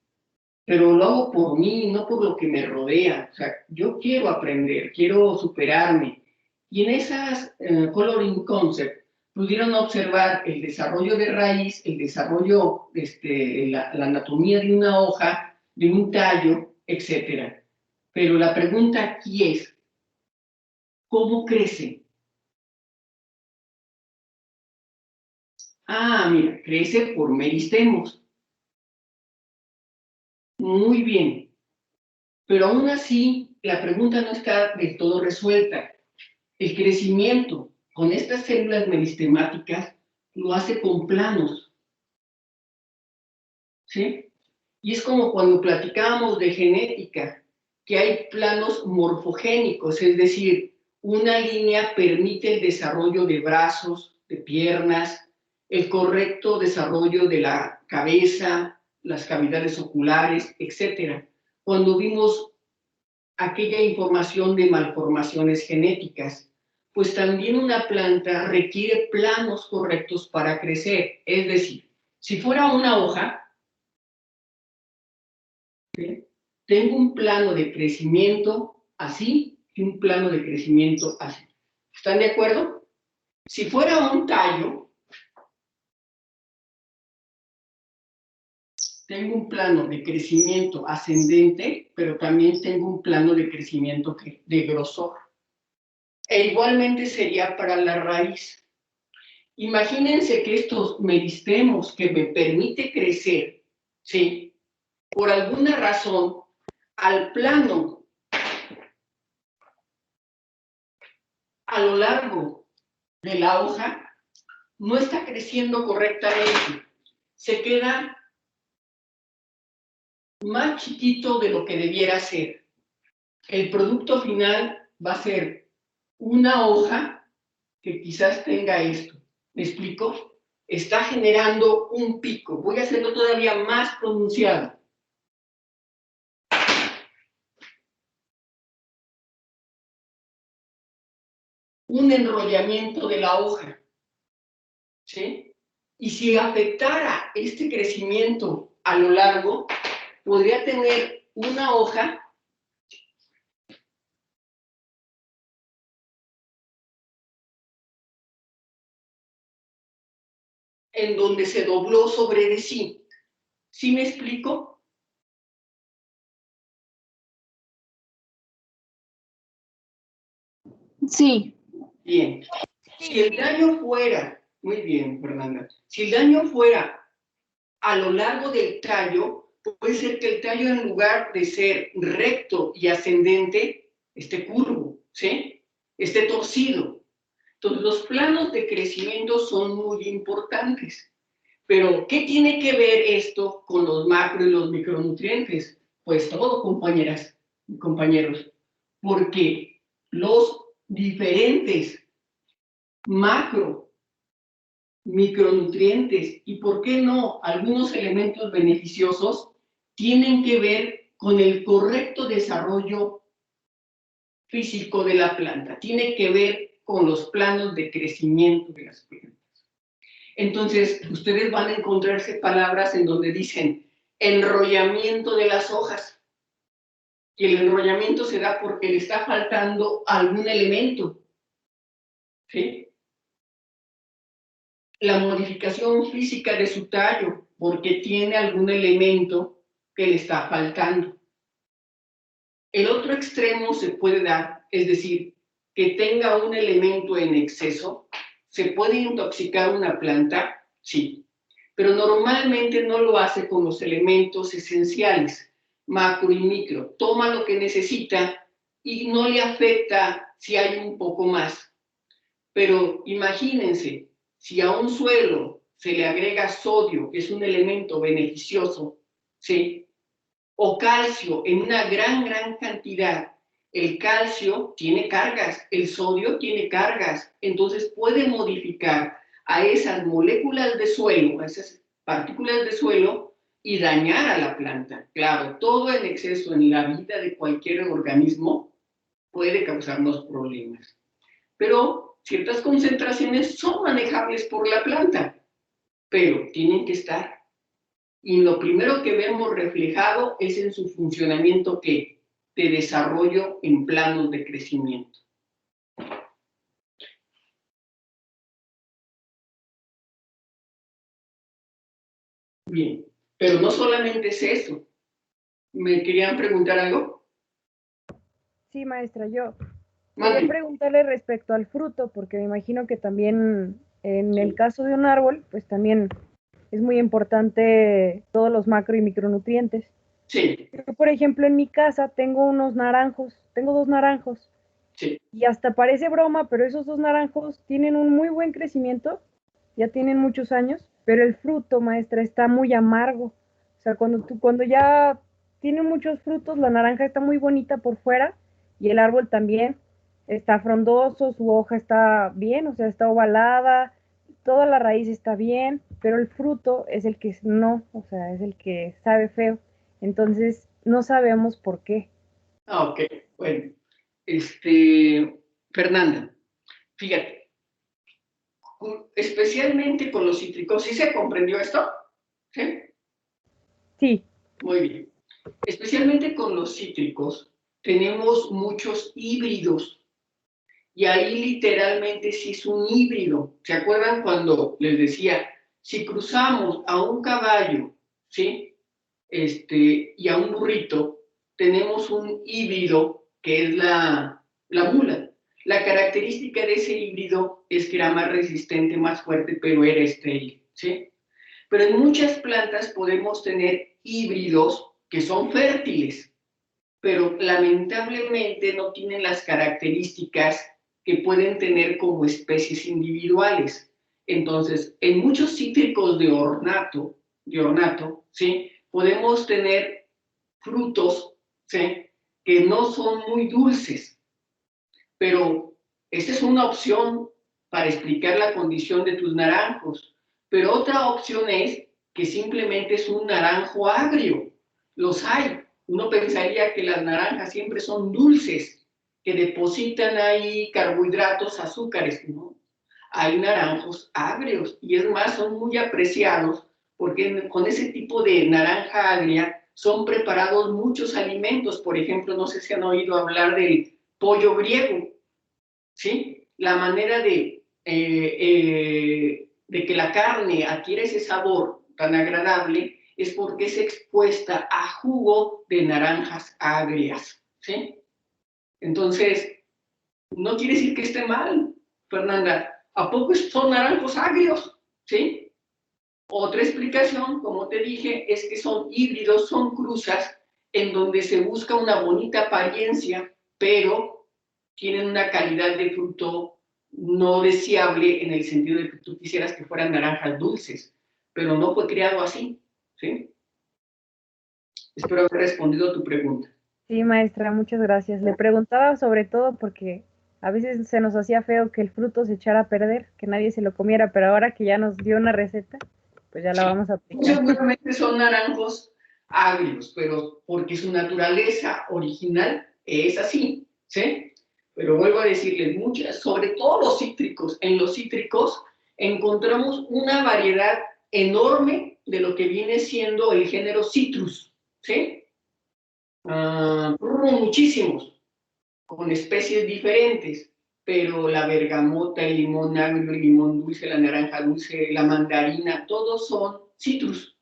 S1: pero lo hago por mí, no por lo que me rodea. O sea, yo quiero aprender, quiero superarme. Y en esas coloring concept pudieron observar el desarrollo de raíz, el desarrollo, la anatomía de una hoja, de un tallo, etc. Pero la pregunta aquí es, ¿cómo crece? Ah, mira, crece por meristemos. Muy bien. Pero aún así, la pregunta no está del todo resuelta. El crecimiento con estas células meristemáticas lo hace con planos, ¿sí? Y es como cuando platicábamos de genética, que hay planos morfogénicos, es decir, una línea permite el desarrollo de brazos, de piernas, el correcto desarrollo de la cabeza, las cavidades oculares, etc. Cuando vimos aquella información de malformaciones genéticas, pues también una planta requiere planos correctos para crecer. Es decir, si fuera una hoja, ¿sí?, tengo un plano de crecimiento así y un plano de crecimiento así. ¿Están de acuerdo? Si fuera un tallo, tengo un plano de crecimiento ascendente, pero también tengo un plano de crecimiento de grosor. E igualmente sería para la raíz. Imagínense que estos meristemos que me permite crecer, ¿sí?, por alguna razón, al plano, a lo largo de la hoja, no está creciendo correctamente. Se queda más chiquito de lo que debiera ser. El producto final va a ser una hoja que quizás tenga esto. ¿Me explico? Está generando un pico. Voy a hacerlo todavía más pronunciado. Un enrollamiento de la hoja, ¿sí? Y si afectara este crecimiento a lo largo, podría tener una hoja en donde se dobló sobre de sí. ¿Sí me explico?
S2: Sí.
S1: Bien. Si el daño fuera, muy bien, Fernanda, si el daño fuera a lo largo del tallo, puede ser que el tallo, en lugar de ser recto y ascendente, esté curvo, ¿sí?, esté torcido. Entonces, los planos de crecimiento son muy importantes. Pero, ¿qué tiene que ver esto con los macro y los micronutrientes? Pues todo, compañeras y compañeros, porque los diferentes macro, micronutrientes y, ¿por qué no?, algunos elementos beneficiosos tienen que ver con el correcto desarrollo físico de la planta, tiene que ver con los planos de crecimiento de las plantas. Entonces, ustedes van a encontrarse palabras en donde dicen enrollamiento de las hojas, y el enrollamiento se da porque le está faltando algún elemento, ¿sí? La modificación física de su tallo, porque tiene algún elemento que le está faltando. El otro extremo se puede dar, es decir, que tenga un elemento en exceso. ¿Se puede intoxicar una planta? Sí, pero normalmente no lo hace con los elementos esenciales, macro y micro. Toma lo que necesita y no le afecta si hay un poco más. Pero imagínense, si a un suelo se le agrega sodio, que es un elemento beneficioso, ¿sí?, o calcio en una gran cantidad. El calcio tiene cargas, el sodio tiene cargas, entonces puede modificar a esas moléculas de suelo, a esas partículas de suelo, y dañar a la planta. Claro, todo en exceso en la vida de cualquier organismo puede causarnos problemas. Pero ciertas concentraciones son manejables por la planta, pero tienen que estar. Y lo primero que vemos reflejado es en su funcionamiento, ¿qué?, de desarrollo en planos de crecimiento. Bien, pero no solamente es eso. ¿Me querían preguntar algo?
S3: Sí, maestra, yo quería preguntarle respecto al fruto, porque me imagino que también en el caso de un árbol, pues también es muy importante todos los macro y micronutrientes.
S1: Sí.
S3: Yo, por ejemplo, en mi casa tengo unos naranjos, tengo 2 naranjos.
S1: Sí.
S3: Y hasta parece broma, pero esos 2 naranjos tienen un muy buen crecimiento, ya tienen muchos años, pero el fruto, maestra, está muy amargo. O sea, cuando ya tiene muchos frutos, la naranja está muy bonita por fuera y el árbol también está frondoso, su hoja está bien, o sea, está ovalada, toda la raíz está bien, pero el fruto es el que no, o sea, es el que sabe feo. Entonces, no sabemos por qué.
S1: Ah, ok, bueno. Fernanda, fíjate, especialmente con los cítricos, ¿sí se comprendió esto? ¿Sí?
S3: Sí.
S1: Muy bien. Especialmente con los cítricos, tenemos muchos híbridos. Y ahí literalmente sí es un híbrido. ¿Se acuerdan cuando les decía, si cruzamos a un caballo, ¿sí? Y a un burrito, tenemos un híbrido que es la mula. La característica de ese híbrido es que era más resistente, más fuerte, pero era estéril, ¿sí? Pero en muchas plantas podemos tener híbridos que son fértiles, pero lamentablemente no tienen las características que pueden tener como especies individuales. Entonces, en muchos cítricos de ornato, ¿sí? Podemos tener frutos, ¿sí? Que no son muy dulces, pero esta es una opción para explicar la condición de tus naranjos. Pero otra opción es que simplemente es un naranjo agrio. Los hay. Uno pensaría que las naranjas siempre son dulces, que depositan ahí carbohidratos, azúcares, ¿no? Hay naranjos agrios y es más, son muy apreciados porque con ese tipo de naranja agria son preparados muchos alimentos. Por ejemplo, no sé si han oído hablar del pollo griego, ¿sí? La manera de que la carne adquiere ese sabor tan agradable es porque es expuesta a jugo de naranjas agrias, ¿sí? Entonces, no quiere decir que esté mal, Fernanda. ¿A poco son naranjos agrios? ¿Sí? Otra explicación, como te dije, es que son híbridos, son cruzas en donde se busca una bonita apariencia, pero tienen una calidad de fruto no deseable en el sentido de que tú quisieras que fueran naranjas dulces, pero no fue creado así, ¿sí? Espero haber respondido a tu pregunta.
S3: Sí, maestra, muchas gracias. Le preguntaba sobre todo porque a veces se nos hacía feo que el fruto se echara a perder, que nadie se lo comiera, pero ahora que ya nos dio una receta, pues ya la vamos a aplicar.
S1: Seguramente son naranjos agrios, pero porque su naturaleza original es así, ¿sí? Pero vuelvo a decirles, muchas, sobre todo los cítricos, en los cítricos encontramos una variedad enorme de lo que viene siendo el género citrus, ¿sí? Muchísimos, con especies diferentes, pero la bergamota, el limón agrio, el limón dulce, la naranja dulce, la mandarina, todos son citrus.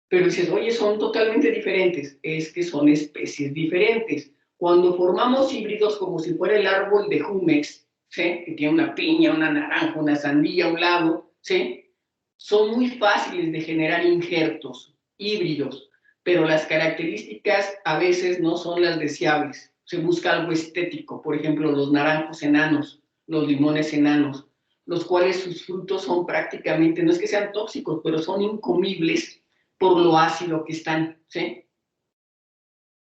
S1: Pero dices, oye, son totalmente diferentes. Es que son especies diferentes. Cuando formamos híbridos como si fuera el árbol de Jumex, ¿sí? Que tiene una piña, una naranja, una sandía a un lado, ¿sí? Son muy fáciles de generar injertos híbridos, pero las características a veces no son las deseables. Se busca algo estético, por ejemplo, los naranjos enanos, los limones enanos, los cuales sus frutos son prácticamente, no es que sean tóxicos, pero son incomibles por lo ácido que están, ¿sí?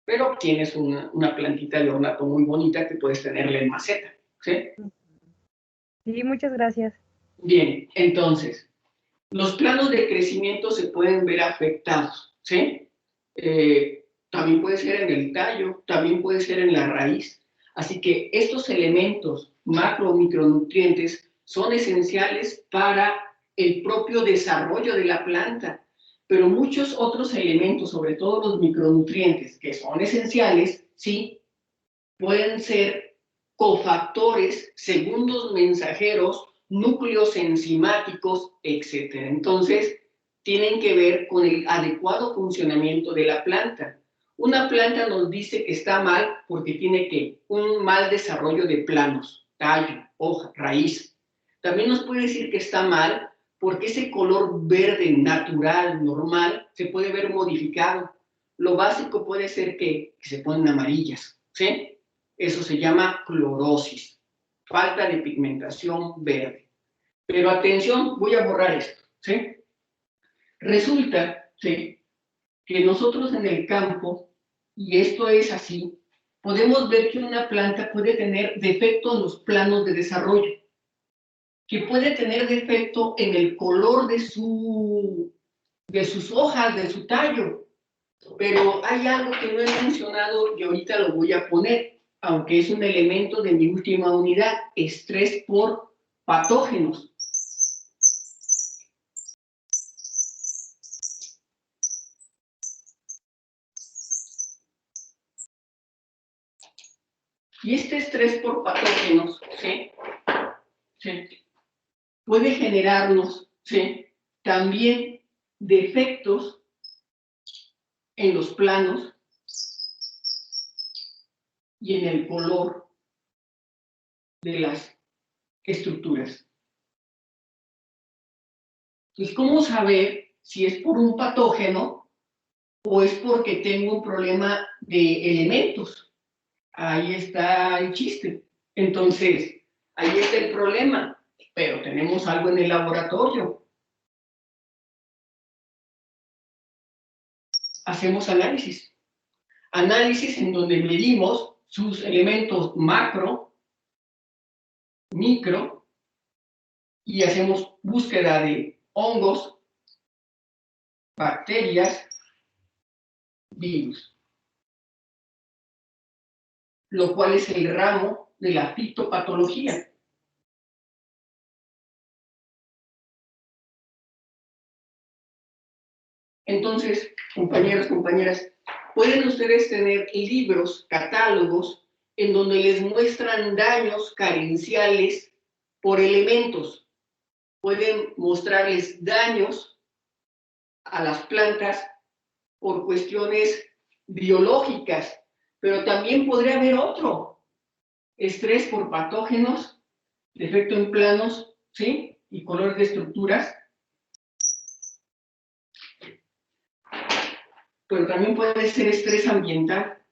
S1: Pero tienes una plantita de ornato muy bonita que puedes tenerla en maceta, ¿sí?
S3: Sí, muchas gracias.
S1: Bien, entonces, los planos de crecimiento se pueden ver afectados, ¿sí? También puede ser en el tallo, también puede ser en la raíz. Así que estos elementos macro o micronutrientes son esenciales para el propio desarrollo de la planta, pero muchos otros elementos, sobre todo los micronutrientes, que son esenciales, sí, pueden ser cofactores, segundos mensajeros, núcleos enzimáticos, etc. Entonces, tienen que ver con el adecuado funcionamiento de la planta. Una planta nos dice que está mal porque tiene que un mal desarrollo de planos, tallo, hoja, raíz. También nos puede decir que está mal porque ese color verde natural, normal, se puede ver modificado. Lo básico puede ser que se ponen amarillas, ¿sí? Eso se llama clorosis, falta de pigmentación verde. Pero atención, voy a borrar esto, ¿sí? Resulta, ¿sí? que nosotros en el campo, y esto es así, podemos ver que una planta puede tener defecto en los planos de desarrollo, que puede tener defecto en el color de sus hojas, de su tallo. Pero hay algo que no he mencionado y ahorita lo voy a poner, aunque es un elemento de mi última unidad, estrés por patógenos. Y este estrés por patógenos, ¿sí? ¿Sí? Puede generarnos, ¿sí?, también defectos en los planos y en el color de las estructuras. Entonces, ¿cómo saber si es por un patógeno o es porque tengo un problema de elementos? Ahí está el chiste. Entonces, ahí está el problema, pero tenemos algo en el laboratorio. Hacemos análisis. Análisis en donde medimos sus elementos macro, micro, y hacemos búsqueda de hongos, bacterias, virus, lo cual es el ramo de la fitopatología. Entonces, compañeros, compañeras, pueden ustedes tener libros, catálogos, en donde les muestran daños carenciales por elementos. Pueden mostrarles daños a las plantas por cuestiones biológicas, pero también podría haber otro, estrés por patógenos, defecto en planos, ¿sí?, y color de estructuras, pero también puede ser estrés ambiental.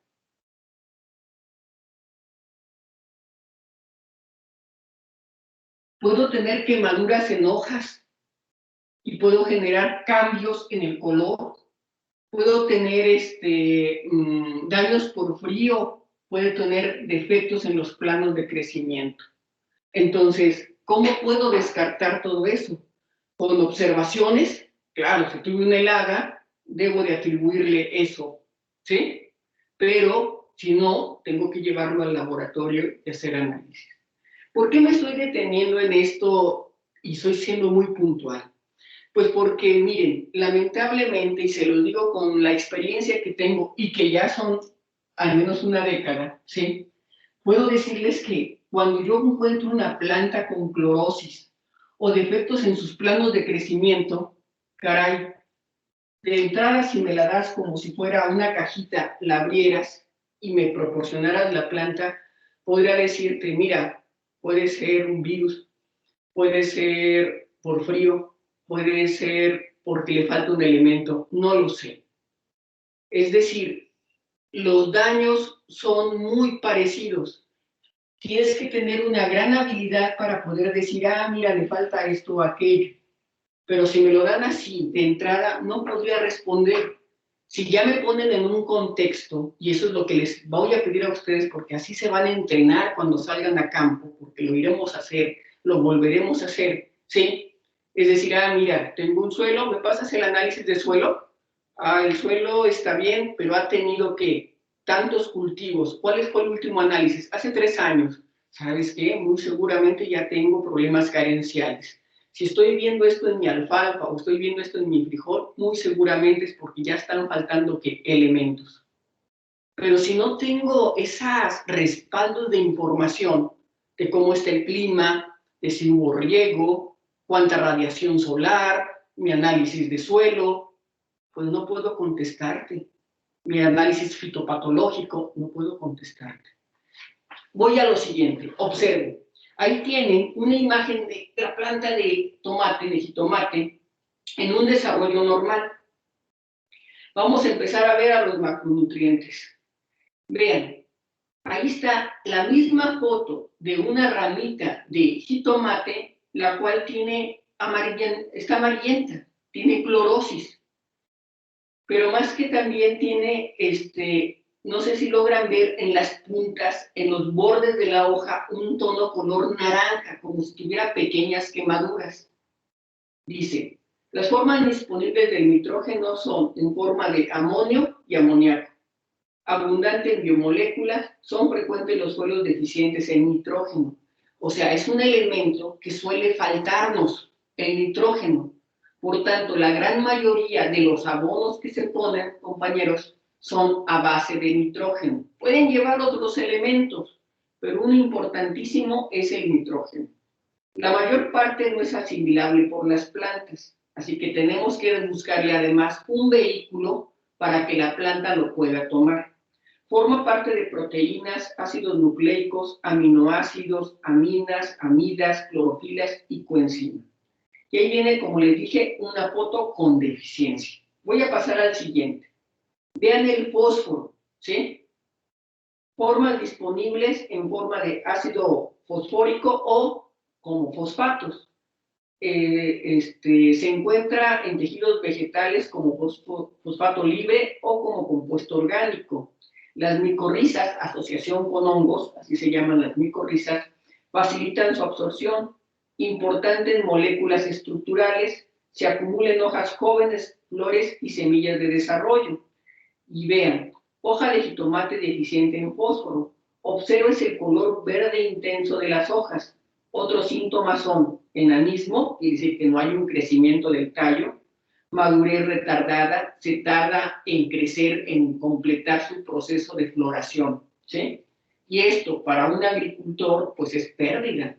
S1: Puedo tener quemaduras en hojas y puedo generar cambios en el color. Puedo tener daños por frío, puede tener defectos en los planos de crecimiento. Entonces, ¿cómo puedo descartar todo eso? Con observaciones. Claro, si tuve una helada, debo de atribuirle eso, ¿sí? Pero si no, tengo que llevarlo al laboratorio y hacer análisis. ¿Por qué me estoy deteniendo en esto y estoy siendo muy puntual? Pues porque, miren, lamentablemente, y se lo digo con la experiencia que tengo y que ya son al menos una década, ¿sí?, puedo decirles que cuando yo encuentro una planta con clorosis o defectos en sus planos de crecimiento, caray, de entrada, si me la das como si fuera una cajita, la abrieras y me proporcionaras la planta, podría decirte, mira, puede ser un virus, puede ser por frío, puede ser porque le falta un elemento, no lo sé. Es decir, los daños son muy parecidos. Tienes que tener una gran habilidad para poder decir, ah, mira, le falta esto o aquello. Pero si me lo dan así, de entrada, no podría responder. Si ya me ponen en un contexto, y eso es lo que les voy a pedir a ustedes, porque así se van a entrenar cuando salgan a campo, porque lo iremos a hacer, lo volveremos a hacer, ¿sí? Es decir, ah, mira, tengo un suelo, ¿me pasas el análisis de suelo? Ah, el suelo está bien, pero ha tenido, ¿qué?, tantos cultivos. ¿Cuál fue el último análisis? Hace 3 años. ¿Sabes qué? Muy seguramente ya tengo problemas carenciales. Si estoy viendo esto en mi alfalfa o estoy viendo esto en mi frijol, muy seguramente es porque ya están faltando, ¿qué?, elementos. Pero si no tengo esos respaldos de información de cómo está el clima, de si hubo riego, cuánta radiación solar, mi análisis de suelo, pues no puedo contestarte. Mi análisis fitopatológico, no puedo contestarte. Voy a lo siguiente, observen. Ahí tienen una imagen de la planta de tomate, de jitomate, en un desarrollo normal. Vamos a empezar a ver a los macronutrientes. Vean, ahí está la misma foto de una ramita de jitomate, la cual está amarillenta, tiene clorosis. pero más que también tiene, no sé si logran ver en las puntas, en los bordes de la hoja, un tono color naranja, como si tuviera pequeñas quemaduras. Dice, las formas disponibles del nitrógeno son en forma de amonio y amoníaco. Abundante en biomoléculas, son frecuentes los suelos deficientes en nitrógeno. O sea, es un elemento que suele faltarnos, el nitrógeno. Por tanto, la gran mayoría de los abonos que se ponen, compañeros, son a base de nitrógeno. Pueden llevar otros elementos, pero uno importantísimo es el nitrógeno. La mayor parte no es asimilable por las plantas, así que tenemos que buscarle además un vehículo para que la planta lo pueda tomar. Forma parte de proteínas, ácidos nucleicos, aminoácidos, aminas, amidas, clorofilas y coenzimas. Y ahí viene, como les dije, una foto con deficiencia. Voy a pasar al siguiente. Vean el fósforo, ¿sí? Formas disponibles en forma de ácido fosfórico o como fosfatos. Se encuentra en tejidos vegetales como fosfato libre o como compuesto orgánico. Las micorrizas, asociación con hongos, así se llaman las micorrizas, facilitan su absorción. Importantes moléculas estructurales, se acumulan en hojas jóvenes, flores y semillas de desarrollo. Y vean, hoja de jitomate deficiente en fósforo. Observes el color verde intenso de las hojas. Otros síntomas son enanismo, quiere decir que no hay un crecimiento del tallo, madurez retardada, se tarda en crecer, en completar su proceso de floración, ¿sí? Y esto para un agricultor pues es pérdida.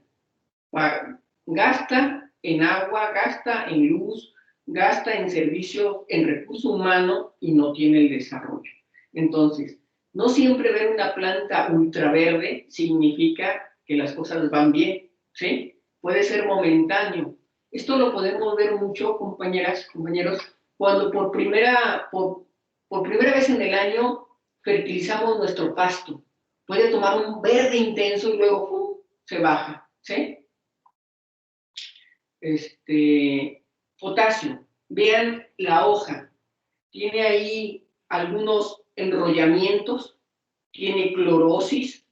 S1: Gasta en agua, gasta en luz, gasta en servicio, en recurso humano y no tiene el desarrollo. Entonces, no siempre ver una planta ultraverde significa que las cosas van bien, ¿sí? Puede ser momentáneo. Esto lo podemos ver mucho, compañeras, compañeros, cuando por primera vez en el año fertilizamos nuestro pasto. Puede tomar un verde intenso y luego se baja, ¿sí? Potasio, vean la hoja, tiene ahí algunos enrollamientos, tiene clorosis,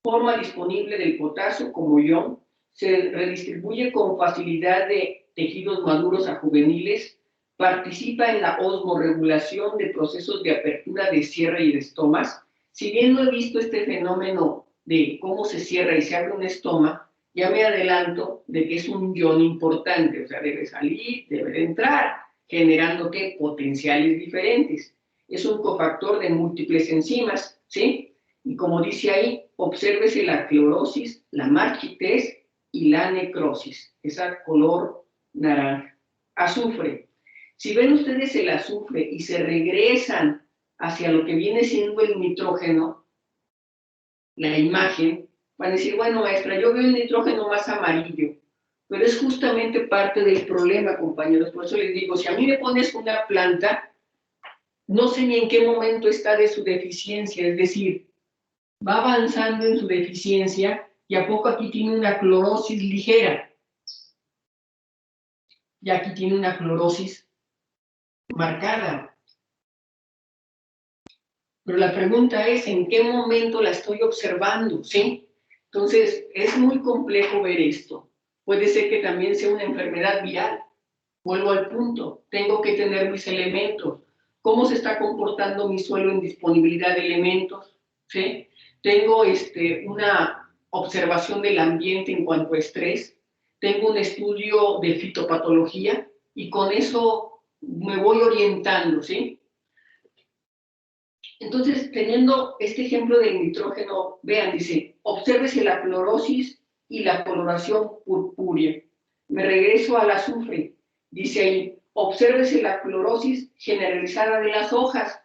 S1: forma disponible del potasio como ion, se redistribuye con facilidad de tejidos maduros a juveniles, participa en la osmorregulación de procesos de apertura de cierre y de estomas. Si bien no he visto este fenómeno de cómo se cierra y se abre un estoma, ya me adelanto de que es un ion importante, o sea, debe salir, debe entrar, generando ¿qué? Potenciales diferentes. Es un cofactor de múltiples enzimas, ¿sí? Y como dice ahí, obsérvese la clorosis, la marchitez y la necrosis, esa color naranja. Azufre. Si ven ustedes el azufre y se regresan hacia lo que viene siendo el nitrógeno, la imagen, van a decir, bueno, maestra, yo veo el nitrógeno más amarillo, pero es justamente parte del problema, compañeros. Por eso les digo, si a mí me pones una planta, no sé ni en qué momento está de su deficiencia, es decir, va avanzando en su deficiencia y a poco aquí tiene una clorosis ligera. Y aquí tiene una clorosis marcada. Pero la pregunta es, ¿en qué momento la estoy observando? ¿Sí? Entonces, es muy complejo ver esto. Puede ser que también sea una enfermedad viral. Vuelvo al punto. Tengo que tener mis elementos. ¿Cómo se está comportando mi suelo en disponibilidad de elementos? ¿Sí? Tengo una observación del ambiente en cuanto a estrés. Tengo un estudio de fitopatología y con eso me voy orientando, ¿sí? Entonces, teniendo este ejemplo del nitrógeno, vean, dice, obsérvese la clorosis y la coloración purpúrea. Me regreso al azufre. Dice ahí, obsérvese la clorosis generalizada de las hojas.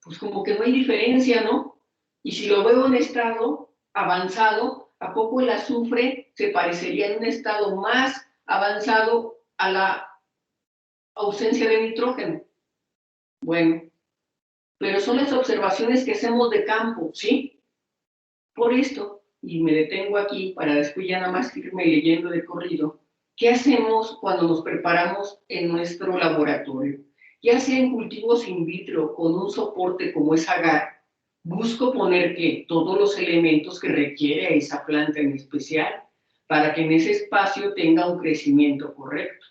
S1: Pues como que no hay diferencia, ¿no? Y si lo veo en estado avanzado, ¿a poco el azufre se parecería en un estado más avanzado a la ausencia de nitrógeno? Bueno, pero son las observaciones que hacemos de campo, ¿sí? Por esto, y me detengo aquí para después ya nada más irme leyendo de corrido, ¿qué hacemos cuando nos preparamos en nuestro laboratorio? ya sea en cultivos in vitro con un soporte como es agar, busco poner que todos los elementos que requiere esa planta en especial para que en ese espacio tenga un crecimiento correcto.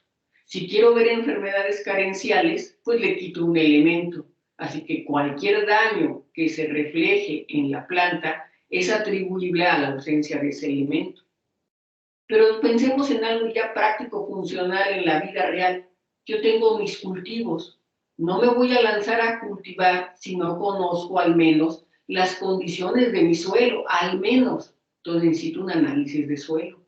S1: Si quiero ver enfermedades carenciales, pues le quito un elemento. Así que cualquier daño que se refleje en la planta es atribuible a la ausencia de ese elemento. Pero pensemos en algo ya práctico, funcional en la vida real. Yo tengo mis cultivos. No me voy a lanzar a cultivar si no conozco al menos las condiciones de mi suelo, al menos. Entonces necesito un análisis de suelo.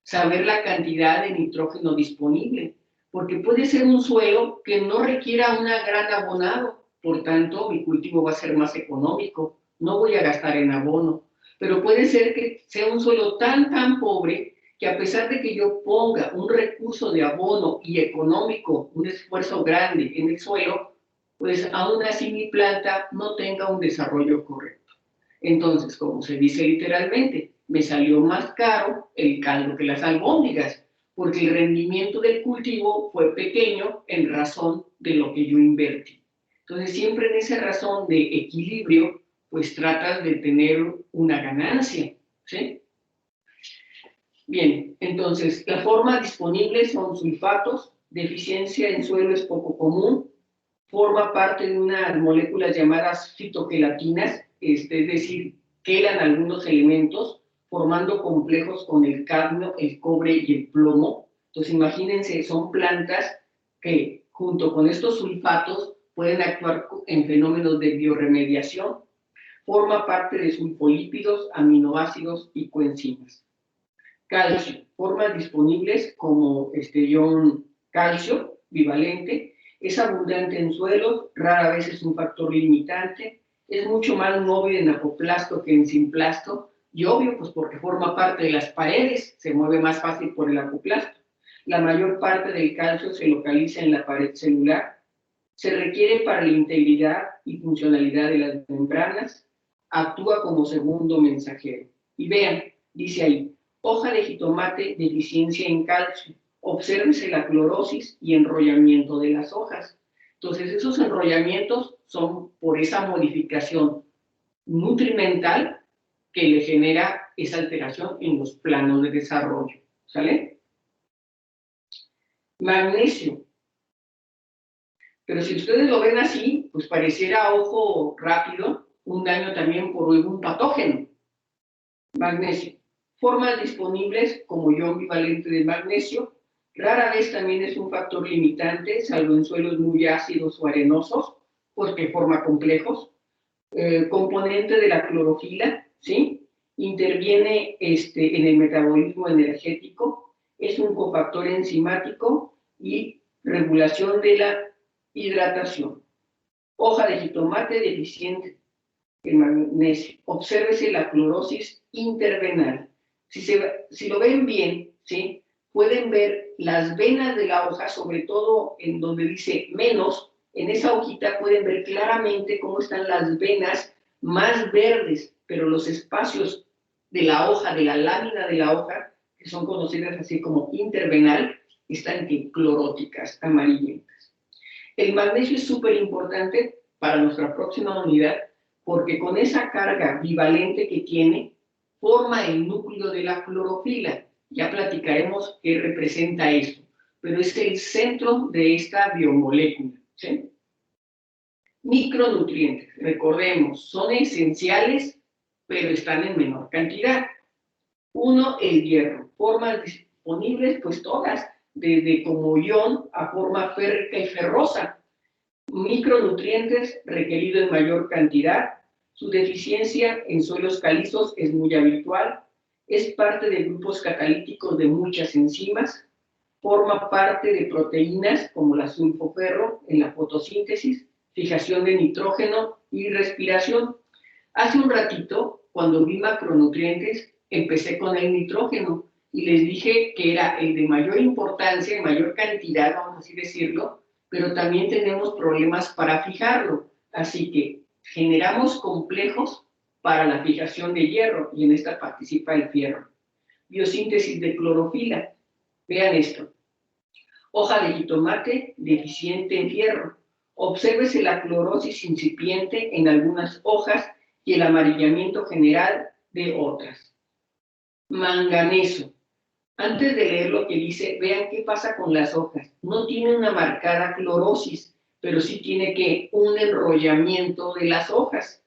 S1: Saber la cantidad de nitrógeno disponible, porque puede ser un suelo que no requiera un gran abonado, por tanto mi cultivo va a ser más económico, no voy a gastar en abono, pero puede ser que sea un suelo tan pobre que a pesar de que yo ponga un recurso de abono y económico, un esfuerzo grande en el suelo, pues aún así mi planta no tenga un desarrollo correcto. Entonces, como se dice literalmente, me salió más caro el caldo que las albóndigas, porque el rendimiento del cultivo fue pequeño en razón de lo que yo invertí. Entonces, siempre en esa razón de equilibrio, pues tratas de tener una ganancia, ¿sí? Bien, entonces, la forma disponible son sulfatos, deficiencia en suelo es poco común, forma parte de unas moléculas llamadas fitoquelatinas, es decir, quelan algunos elementos, formando complejos con el cadmio, el cobre y el plomo. Entonces, imagínense, son plantas que junto con estos sulfatos pueden actuar en fenómenos de bioremediación. Forma parte de sulfolípidos, aminoácidos y coenzimas. Calcio, formas disponibles como ion calcio bivalente, es abundante en suelos, rara vez es un factor limitante, es mucho más móvil en apoplasto que en simplasto, y obvio, pues porque forma parte de las paredes, se mueve más fácil por el apoplasto. La mayor parte del calcio se localiza en la pared celular, se requiere para la integridad y funcionalidad de las membranas, actúa como segundo mensajero. Y vean, dice ahí, hoja de jitomate, deficiencia en calcio. Obsérvese la clorosis y enrollamiento de las hojas. Entonces, esos enrollamientos son por esa modificación nutrimental que le genera esa alteración en los planos de desarrollo. ¿Sale? Magnesio. Pero si ustedes lo ven así, pues pareciera a ojo rápido un daño también por algún patógeno. Magnesio. Formas disponibles como ion bivalente de magnesio, rara vez también es un factor limitante, salvo en suelos muy ácidos o arenosos, porque forma complejos. Componente de la clorofila, ¿sí? Interviene en el metabolismo energético, es un cofactor enzimático y regulación de la hidratación. Hoja de jitomate deficiente en magnesio. Obsérvese la clorosis intervenal. Si lo ven bien, ¿sí? Pueden ver las venas de la hoja, sobre todo en donde dice menos, en esa hojita pueden ver claramente cómo están las venas más verdes, pero los espacios de la hoja, de la lámina de la hoja, que son conocidas así como intervenal, están cloróticas, amarillentas. El magnesio es súper importante para nuestra próxima unidad, porque con esa carga bivalente que tiene, forma el núcleo de la clorofila. Ya platicaremos qué representa eso, pero es el centro de esta biomolécula, ¿sí? Micronutrientes, recordemos, son esenciales, pero están en menor cantidad. Uno, el hierro. Formas disponibles, pues todas, desde como ion a forma férrica y ferrosa. Micronutrientes requeridos en mayor cantidad. Su deficiencia en suelos calizos es muy habitual. Es parte de grupos catalíticos de muchas enzimas. Forma parte de proteínas como la sulfoferro en la fotosíntesis, fijación de nitrógeno y respiración. Hace un ratito, cuando vi macronutrientes, empecé con el nitrógeno y les dije que era el de mayor importancia, en mayor cantidad, vamos así decirlo, pero también tenemos problemas para fijarlo. Así que generamos complejos para la fijación de hierro y en esta participa el fierro. Biosíntesis de clorofila. Vean esto. Hoja de jitomate deficiente en fierro. Obsérvese la clorosis incipiente en algunas hojas y el amarillamiento general de otras. Manganeso. Antes de leer lo que dice, vean qué pasa con las hojas. No tiene una marcada clorosis, pero sí tiene que un enrollamiento de las hojas.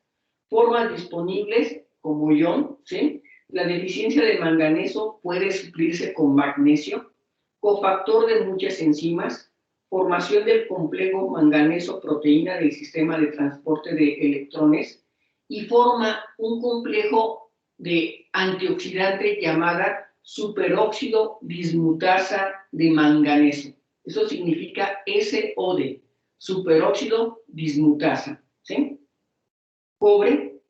S1: Formas disponibles como ion, ¿sí? La deficiencia de manganeso puede suplirse con magnesio, cofactor de muchas enzimas, formación del complejo manganeso-proteína del sistema de transporte de electrones y forma un complejo de antioxidante llamada superóxido dismutasa de manganeso. Eso significa SOD, superóxido dismutasa, ¿sí? Cobre,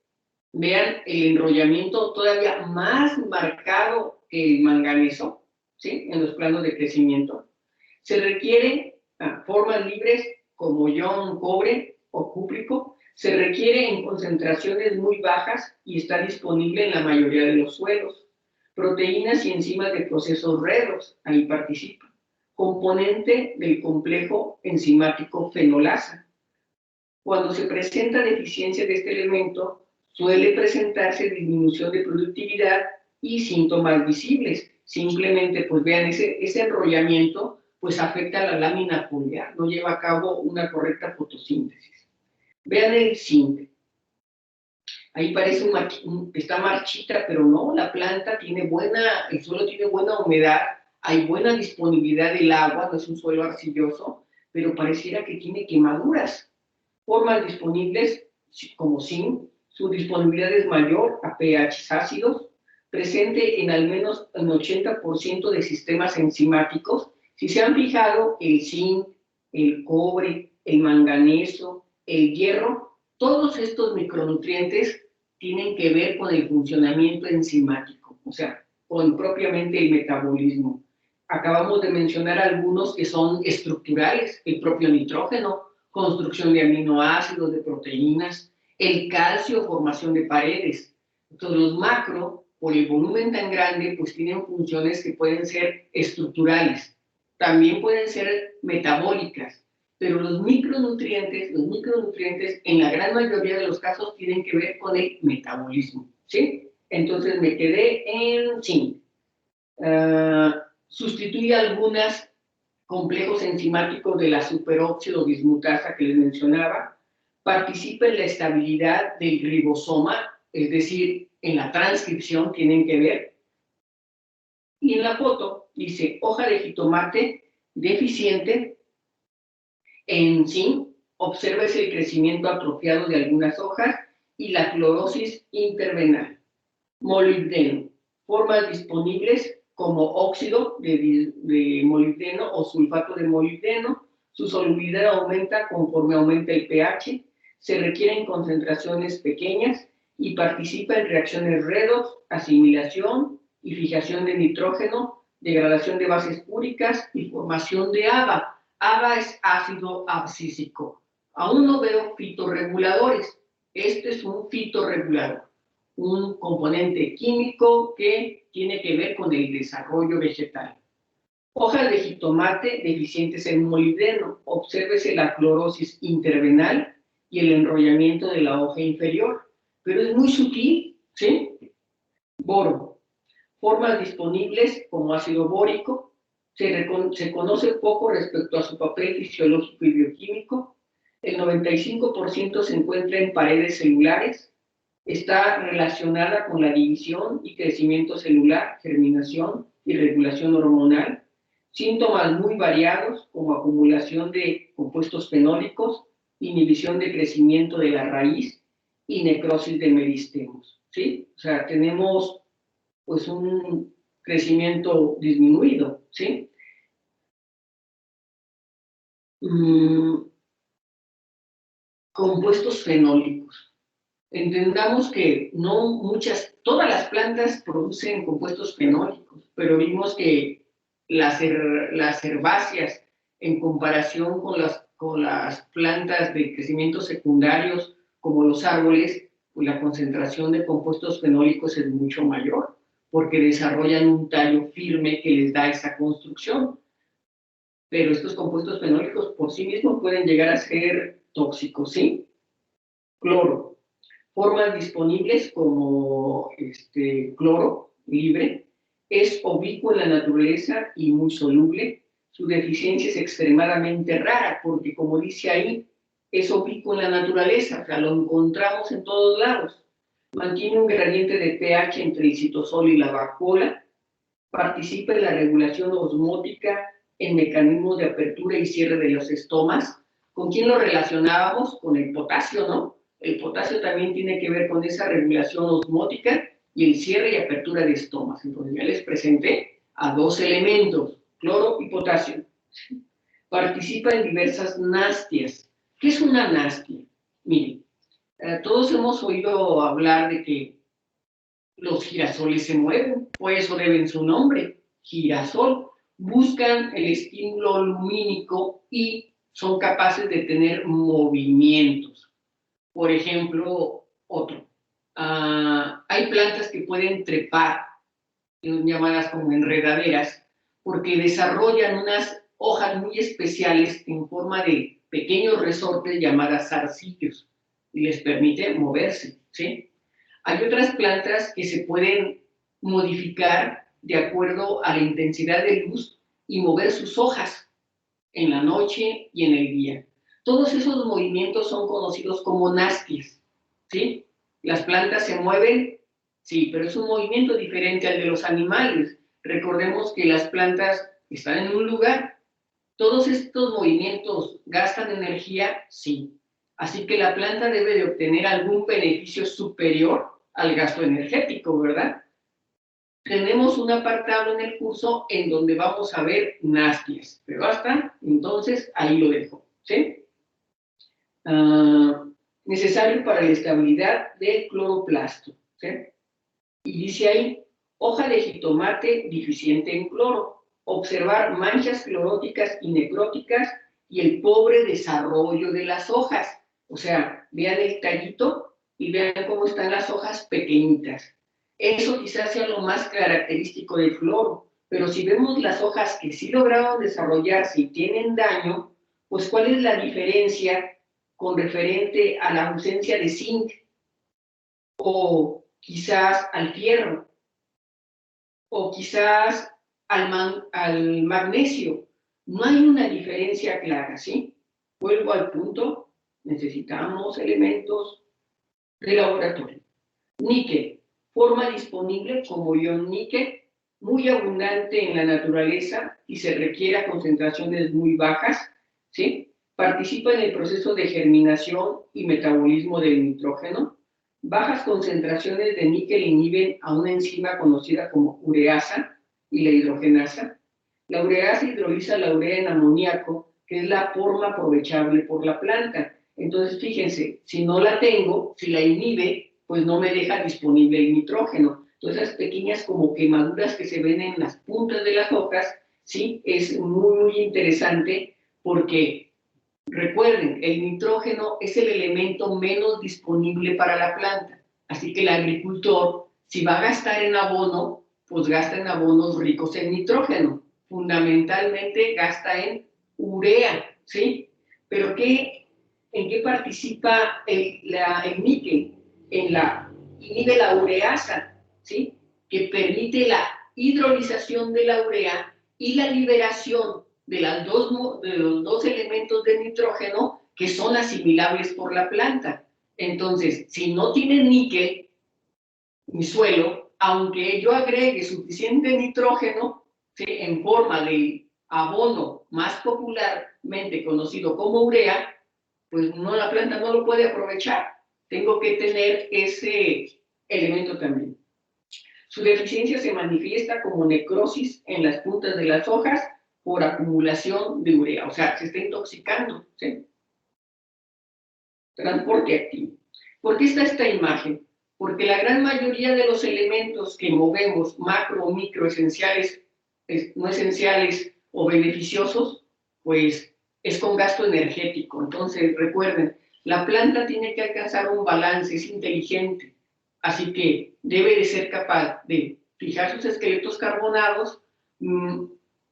S1: vean el enrollamiento todavía más marcado que el manganeso, ¿sí? En los planos de crecimiento. Se requiere formas libres como ion cobre o cúprico, se requiere en concentraciones muy bajas y está disponible en la mayoría de los suelos. Proteínas y enzimas de procesos redos, ahí participa. Componente del complejo enzimático fenolasa. Cuando se presenta deficiencia de este elemento, suele presentarse disminución de productividad y síntomas visibles. Simplemente, pues vean, ese enrollamiento pues afecta a la lámina foliar, no lleva a cabo una correcta fotosíntesis. Vean el zinc. Ahí parece está marchita, pero no, la planta tiene el suelo tiene buena humedad, hay buena disponibilidad del agua, no es un suelo arcilloso, pero pareciera que tiene quemaduras. Formas disponibles como zinc, su disponibilidad es mayor a pH ácidos, presente en al menos el 80% de sistemas enzimáticos. Si se han fijado, el zinc, el cobre, el manganeso, el hierro, todos estos micronutrientes tienen que ver con el funcionamiento enzimático, o sea, con propiamente el metabolismo. Acabamos de mencionar algunos que son estructurales, el propio nitrógeno, construcción de aminoácidos, de proteínas, el calcio, formación de paredes. Entonces, los macro, por el volumen tan grande, pues tienen funciones que pueden ser estructurales, también pueden ser metabólicas, pero los micronutrientes en la gran mayoría de los casos tienen que ver con el metabolismo, ¿sí? Entonces me quedé en zinc. Sustituye algunos complejos enzimáticos de la superóxido dismutasa que les mencionaba, participa en la estabilidad del ribosoma, es decir, en la transcripción tienen que ver. Y en la foto dice hoja de jitomate deficiente en zinc, obsérvese el crecimiento atrofiado de algunas hojas y la clorosis intervenal. Molibdeno, formas disponibles como óxido de molibdeno o sulfato de molibdeno, su solubilidad aumenta conforme aumenta el pH, se requieren concentraciones pequeñas y participa en reacciones redox, asimilación y fijación de nitrógeno, degradación de bases úricas y formación de ABA. ABA es ácido abscísico. Aún no veo fitorreguladores. Este es un fitorregulador, un componente químico que tiene que ver con el desarrollo vegetal. Hojas de jitomate deficientes en molibdeno. Obsérvese la clorosis intervenal y el enrollamiento de la hoja inferior. Pero es muy sutil, ¿sí? Boro. Formas disponibles como ácido bórico. Se conoce poco respecto a su papel fisiológico y bioquímico. El 95% se encuentra en paredes celulares. Está relacionada con la división y crecimiento celular, germinación y regulación hormonal. Síntomas muy variados como acumulación de compuestos fenólicos, inhibición de crecimiento de la raíz y necrosis de meristemos, ¿sí? O sea, tenemos pues un crecimiento disminuido, ¿sí? Compuestos fenólicos. Entendamos que todas las plantas producen compuestos fenólicos, pero vimos que las herbáceas, en comparación con las plantas de crecimiento secundarios, como los árboles, pues la concentración de compuestos fenólicos es mucho mayor, porque desarrollan un tallo firme que les da esa construcción. pero estos compuestos fenólicos por sí mismos pueden llegar a ser tóxicos, ¿sí? Cloro. Formas disponibles como cloro libre. Es ubicuo en la naturaleza y muy soluble. Su deficiencia es extremadamente rara porque, como dice ahí, es ubicuo en la naturaleza, o sea, lo encontramos en todos lados. Mantiene un gradiente de pH entre el citosol y la vacuola. Participa en la regulación osmótica, en mecanismos de apertura y cierre de los estomas. ¿Con quién lo relacionábamos? Con el potasio, ¿no? El potasio también tiene que ver con esa regulación osmótica y el cierre y apertura de estomas. Entonces ya les presenté a dos elementos, cloro y potasio. Participa en diversas nastias. ¿Qué es una nastia? Miren, todos hemos oído hablar de que los girasoles se mueven, por eso deben su nombre, girasol. Buscan el estímulo lumínico y son capaces de tener movimientos. Por ejemplo, otro. Hay plantas que pueden trepar, llamadas como enredaderas, porque desarrollan unas hojas muy especiales en forma de pequeños resortes llamadas zarcillos y les permite moverse, ¿sí? Hay otras plantas que se pueden modificar de acuerdo a la intensidad de luz y mover sus hojas en la noche y en el día. Todos esos movimientos son conocidos como nastias, ¿sí? Las plantas se mueven, sí, pero es un movimiento diferente al de los animales. Recordemos que las plantas están en un lugar. Todos estos movimientos gastan energía, sí. Así que la planta debe de obtener algún beneficio superior al gasto energético, ¿verdad? Tenemos un apartado en el curso en donde vamos a ver nastias, pero hasta entonces ahí lo dejo, ¿sí? Necesario para la estabilidad del cloroplasto, ¿sí? Y dice ahí, hoja de jitomate deficiente en cloro, observar manchas cloróticas y necróticas y el pobre desarrollo de las hojas. O sea, vean el tallito y vean cómo están las hojas pequeñitas. Eso quizás sea lo más característico del cloro, pero si vemos las hojas que sí lograron desarrollarse y tienen daño, pues ¿cuál es la diferencia con referente a la ausencia de zinc o quizás al fierro o quizás al magnesio? No hay una diferencia clara, ¿sí? Vuelvo al punto, necesitamos elementos de laboratorio. Níquel, forma disponible como ion níquel, muy abundante en la naturaleza y se requiere a concentraciones muy bajas, ¿sí? Participa en el proceso de germinación y metabolismo del nitrógeno. Bajas concentraciones de níquel inhiben a una enzima conocida como ureasa y la hidrogenasa. La ureasa hidroliza la urea en amoníaco, que es la forma aprovechable por la planta. Entonces, fíjense, si no la tengo, si la inhibe, pues no me deja disponible el nitrógeno. Entonces, esas pequeñas como quemaduras que se ven en las puntas de las hojas, sí, es muy, muy interesante porque, recuerden, el nitrógeno es el elemento menos disponible para la planta. Así que el agricultor, si va a gastar en abono, pues gasta en abonos ricos en nitrógeno. Fundamentalmente gasta en urea, ¿sí? Pero ¿en qué participa el níquel? Inhibe la ureasa, ¿sí? Que permite la hidrolización de la urea y la liberación de los dos elementos de nitrógeno que son asimilables por la planta. Entonces, si no tiene níquel, mi suelo, aunque yo agregue suficiente nitrógeno, ¿sí? En forma de abono más popularmente conocido como urea, pues no, la planta no lo puede aprovechar. Tengo que tener ese elemento también. Su deficiencia se manifiesta como necrosis en las puntas de las hojas por acumulación de urea, o sea, se está intoxicando, ¿sí? Transporte activo. ¿Por qué está esta imagen? Porque la gran mayoría de los elementos que movemos, macro o micro, esenciales, no esenciales o beneficiosos, pues es con gasto energético. Entonces, recuerden, la planta tiene que alcanzar un balance, es inteligente, así que debe de ser capaz de fijar sus esqueletos carbonados,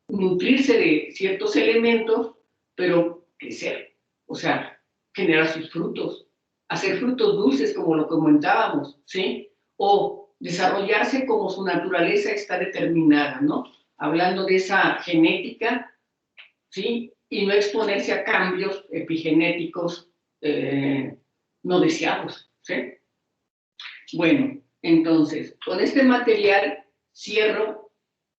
S1: nutrirse de ciertos elementos, pero crecer, o sea, generar sus frutos, hacer frutos dulces como lo comentábamos, ¿sí? O desarrollarse como su naturaleza está determinada, ¿no? Hablando de esa genética, ¿sí? Y no exponerse a cambios epigenéticos no deseados, ¿sí? Bueno, entonces, con este material cierro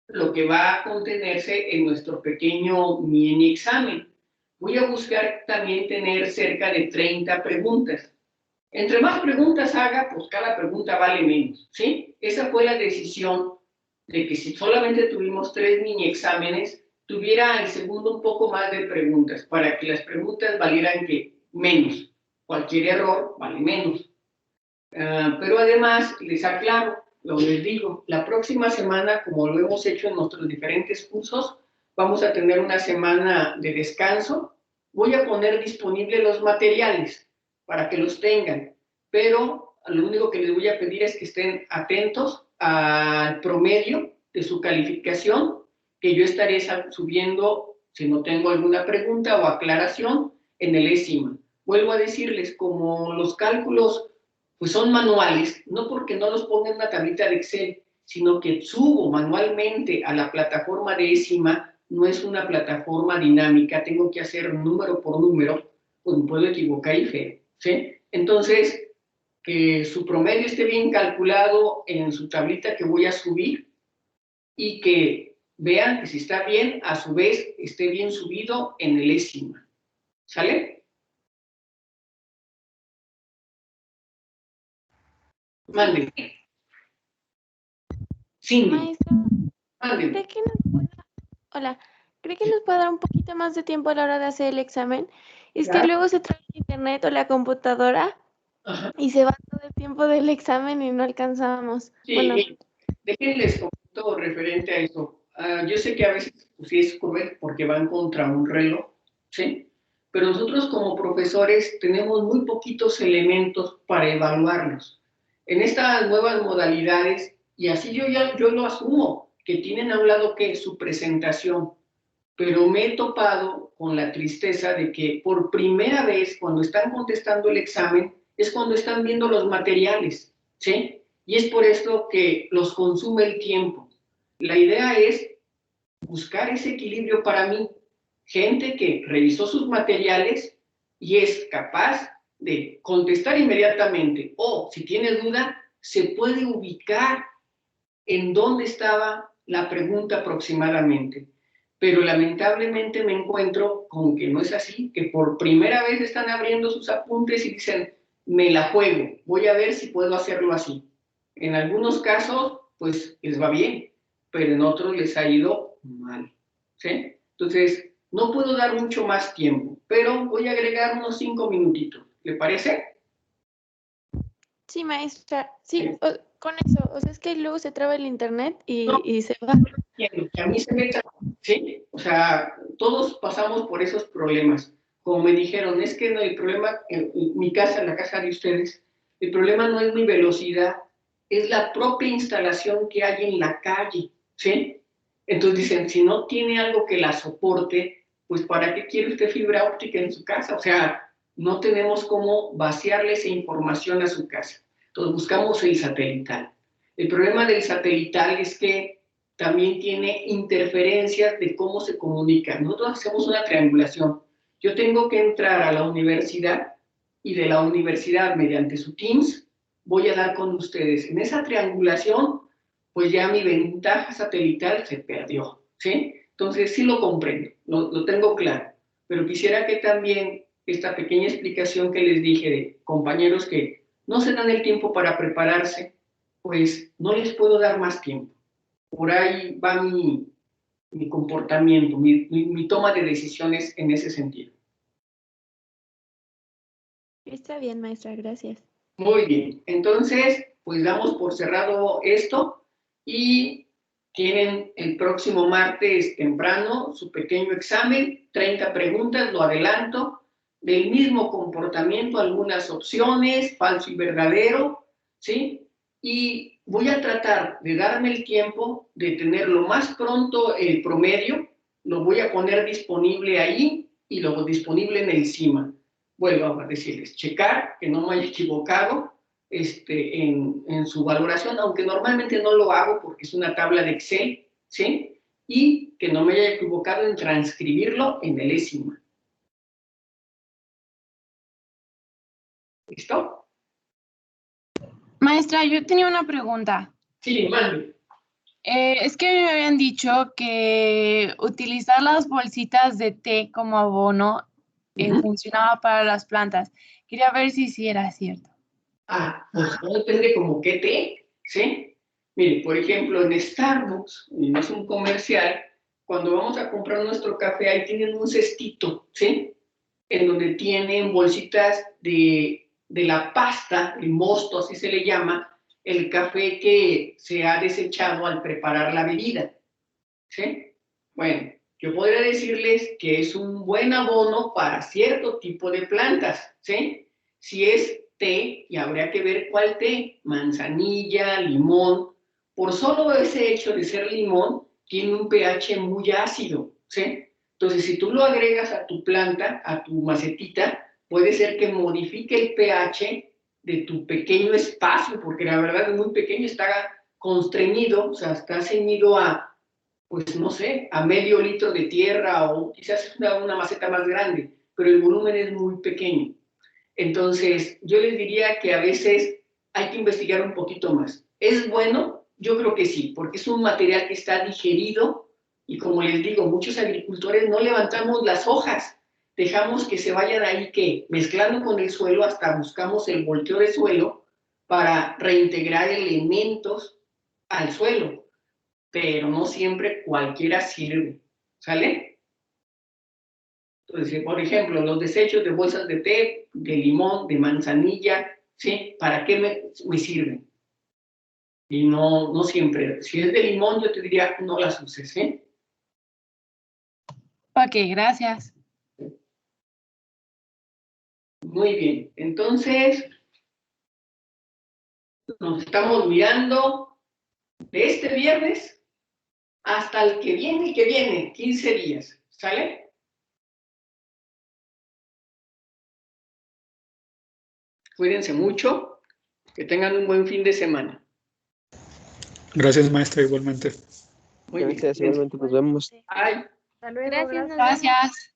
S1: lo que va a contenerse en nuestro pequeño mini examen. Voy a buscar también tener cerca de 30 preguntas. Entre más preguntas haga, pues cada pregunta vale menos, ¿sí? Esa fue la decisión de que si solamente tuvimos 3 mini exámenes, tuviera el segundo un poco más de preguntas, para que las preguntas valieran que menos. Cualquier error vale menos. Pero además, les aclaro, les digo, la próxima semana, como lo hemos hecho en nuestros diferentes cursos, vamos a tener una semana de descanso. Voy a poner disponibles los materiales para que los tengan, pero lo único que les voy a pedir es que estén atentos al promedio de su calificación, que yo estaré subiendo, si no tengo alguna pregunta o aclaración, en el ESIMA. Vuelvo a decirles, como los cálculos pues son manuales, no porque no los ponga en una tablita de Excel, sino que subo manualmente a la plataforma de ESIMA, no es una plataforma dinámica, tengo que hacer número por número, pues me puedo equivocar y feo, ¿sí? Entonces, que su promedio esté bien calculado en su tablita que voy a subir y que vean que si está bien, a su vez, esté bien subido en el ESIMA, ¿sale? Mande. Cindy.
S2: Maestra, ¿cree que nos pueda... Hola, ¿cree que nos pueda dar un poquito más de tiempo a la hora de hacer el examen? Es que luego se trae el internet o la computadora y se va todo el tiempo del examen y no alcanzamos.
S1: Sí,
S2: bueno,
S1: déjenles comento referente a eso. Yo sé que a veces pues, sí es cruel porque van contra un reloj, ¿sí? Pero nosotros como profesores tenemos muy poquitos elementos para evaluarlos. En estas nuevas modalidades, y así yo lo asumo, que tienen a un lado que su presentación, pero me he topado con la tristeza de que por primera vez cuando están contestando el examen es cuando están viendo los materiales, ¿sí? Y es por esto que los consume el tiempo. La idea es buscar ese equilibrio para mí. Gente que revisó sus materiales y es capaz de contestar inmediatamente o si tiene duda, se puede ubicar en dónde estaba la pregunta aproximadamente. Pero lamentablemente me encuentro con que no es así, que por primera vez están abriendo sus apuntes y dicen, me la juego, voy a ver si puedo hacerlo así. En algunos casos, pues les va bien, pero en otros les ha ido mal, ¿sí? Entonces, no puedo dar mucho más tiempo, pero voy a agregar unos 5 minutitos. ¿Le parece?
S2: sí, maestra, sí, con eso, o sea, es que luego se traba el internet y se va.
S1: Que a mí se me... ¿sí? O sea, todos pasamos por esos problemas. Como me dijeron, es que no, el problema, en mi casa, en la casa de ustedes, el problema no es mi velocidad, es la propia instalación que hay en la calle, ¿sí? Entonces dicen, si no tiene algo que la soporte, pues ¿para qué quiere usted fibra óptica en su casa? O sea, no tenemos cómo vaciarle esa información a su casa. Entonces buscamos el satelital. El problema del satelital es que también tiene interferencias de cómo se comunica. Nosotros hacemos una triangulación. Yo tengo que entrar a la universidad y de la universidad, mediante su Teams, voy a dar con ustedes. En esa triangulación, pues ya mi ventaja satelital se perdió, ¿sí? Entonces sí lo comprendo, lo tengo claro, pero quisiera que también esta pequeña explicación que les dije de compañeros que no se dan el tiempo para prepararse, pues no les puedo dar más tiempo. Por ahí va mi comportamiento, mi toma de decisiones en ese sentido.
S2: Está bien, maestra, gracias.
S1: Muy bien, entonces, pues damos por cerrado esto y tienen el próximo martes temprano su pequeño examen, 30 preguntas, lo adelanto, del mismo comportamiento, algunas opciones, falso y verdadero, ¿sí? Y voy a tratar de darme el tiempo de tener lo más pronto el promedio lo voy a poner disponible ahí y luego disponible en el CIMA. Vuelvo a decirles, checar que no me haya equivocado en su valoración, aunque normalmente no lo hago porque es una tabla de Excel, ¿sí? Y que no me haya equivocado en transcribirlo en el ECIMA. ¿Listo?
S4: Maestra, yo tenía una pregunta.
S1: Sí, mande.
S4: Es que me habían dicho que utilizar las bolsitas de té como abono funcionaba para las plantas. Quería ver si sí era cierto.
S1: Pues no depende como qué té, ¿sí? Mire, por ejemplo, en Starbucks, y no es un comercial, cuando vamos a comprar nuestro café, ahí tienen un cestito, ¿sí? En donde tienen bolsitas de la pasta, el mosto, así se le llama, el café que se ha desechado al preparar la bebida, ¿sí? Bueno, yo podría decirles que es un buen abono para cierto tipo de plantas, ¿sí? Si es té, y habría que ver cuál té, manzanilla, limón, por solo ese hecho de ser limón, tiene un pH muy ácido, ¿sí? Entonces, si tú lo agregas a tu planta, a tu macetita, puede ser que modifique el pH de tu pequeño espacio, porque la verdad es muy pequeño, está constreñido, o sea, está ceñido a, pues no sé, a medio litro de tierra o quizás una maceta más grande, pero el volumen es muy pequeño. Entonces, yo les diría que a veces hay que investigar un poquito más. ¿Es bueno? Yo creo que sí, porque es un material que está digerido y como les digo, muchos agricultores no levantamos las hojas, dejamos que se vayan ahí, que mezclando con el suelo, hasta buscamos el volteo de suelo para reintegrar elementos al suelo, pero no siempre cualquiera sirve, ¿sale? Entonces, por ejemplo, los desechos de bolsas de té, de limón, de manzanilla, ¿sí? ¿Para qué me sirven? Y no siempre. Si es de limón, yo te diría, no las uses, ¿eh?
S4: Ok, gracias.
S1: Muy bien. Entonces, nos estamos mirando de este viernes hasta el que viene, 15 días, ¿sale? Cuídense mucho, que tengan un buen fin de semana.
S5: Gracias, maestra, igualmente.
S1: Muy bien.
S6: Gracias, igualmente nos vemos.
S1: Ay.
S3: Hasta luego.
S2: Gracias.
S4: Gracias.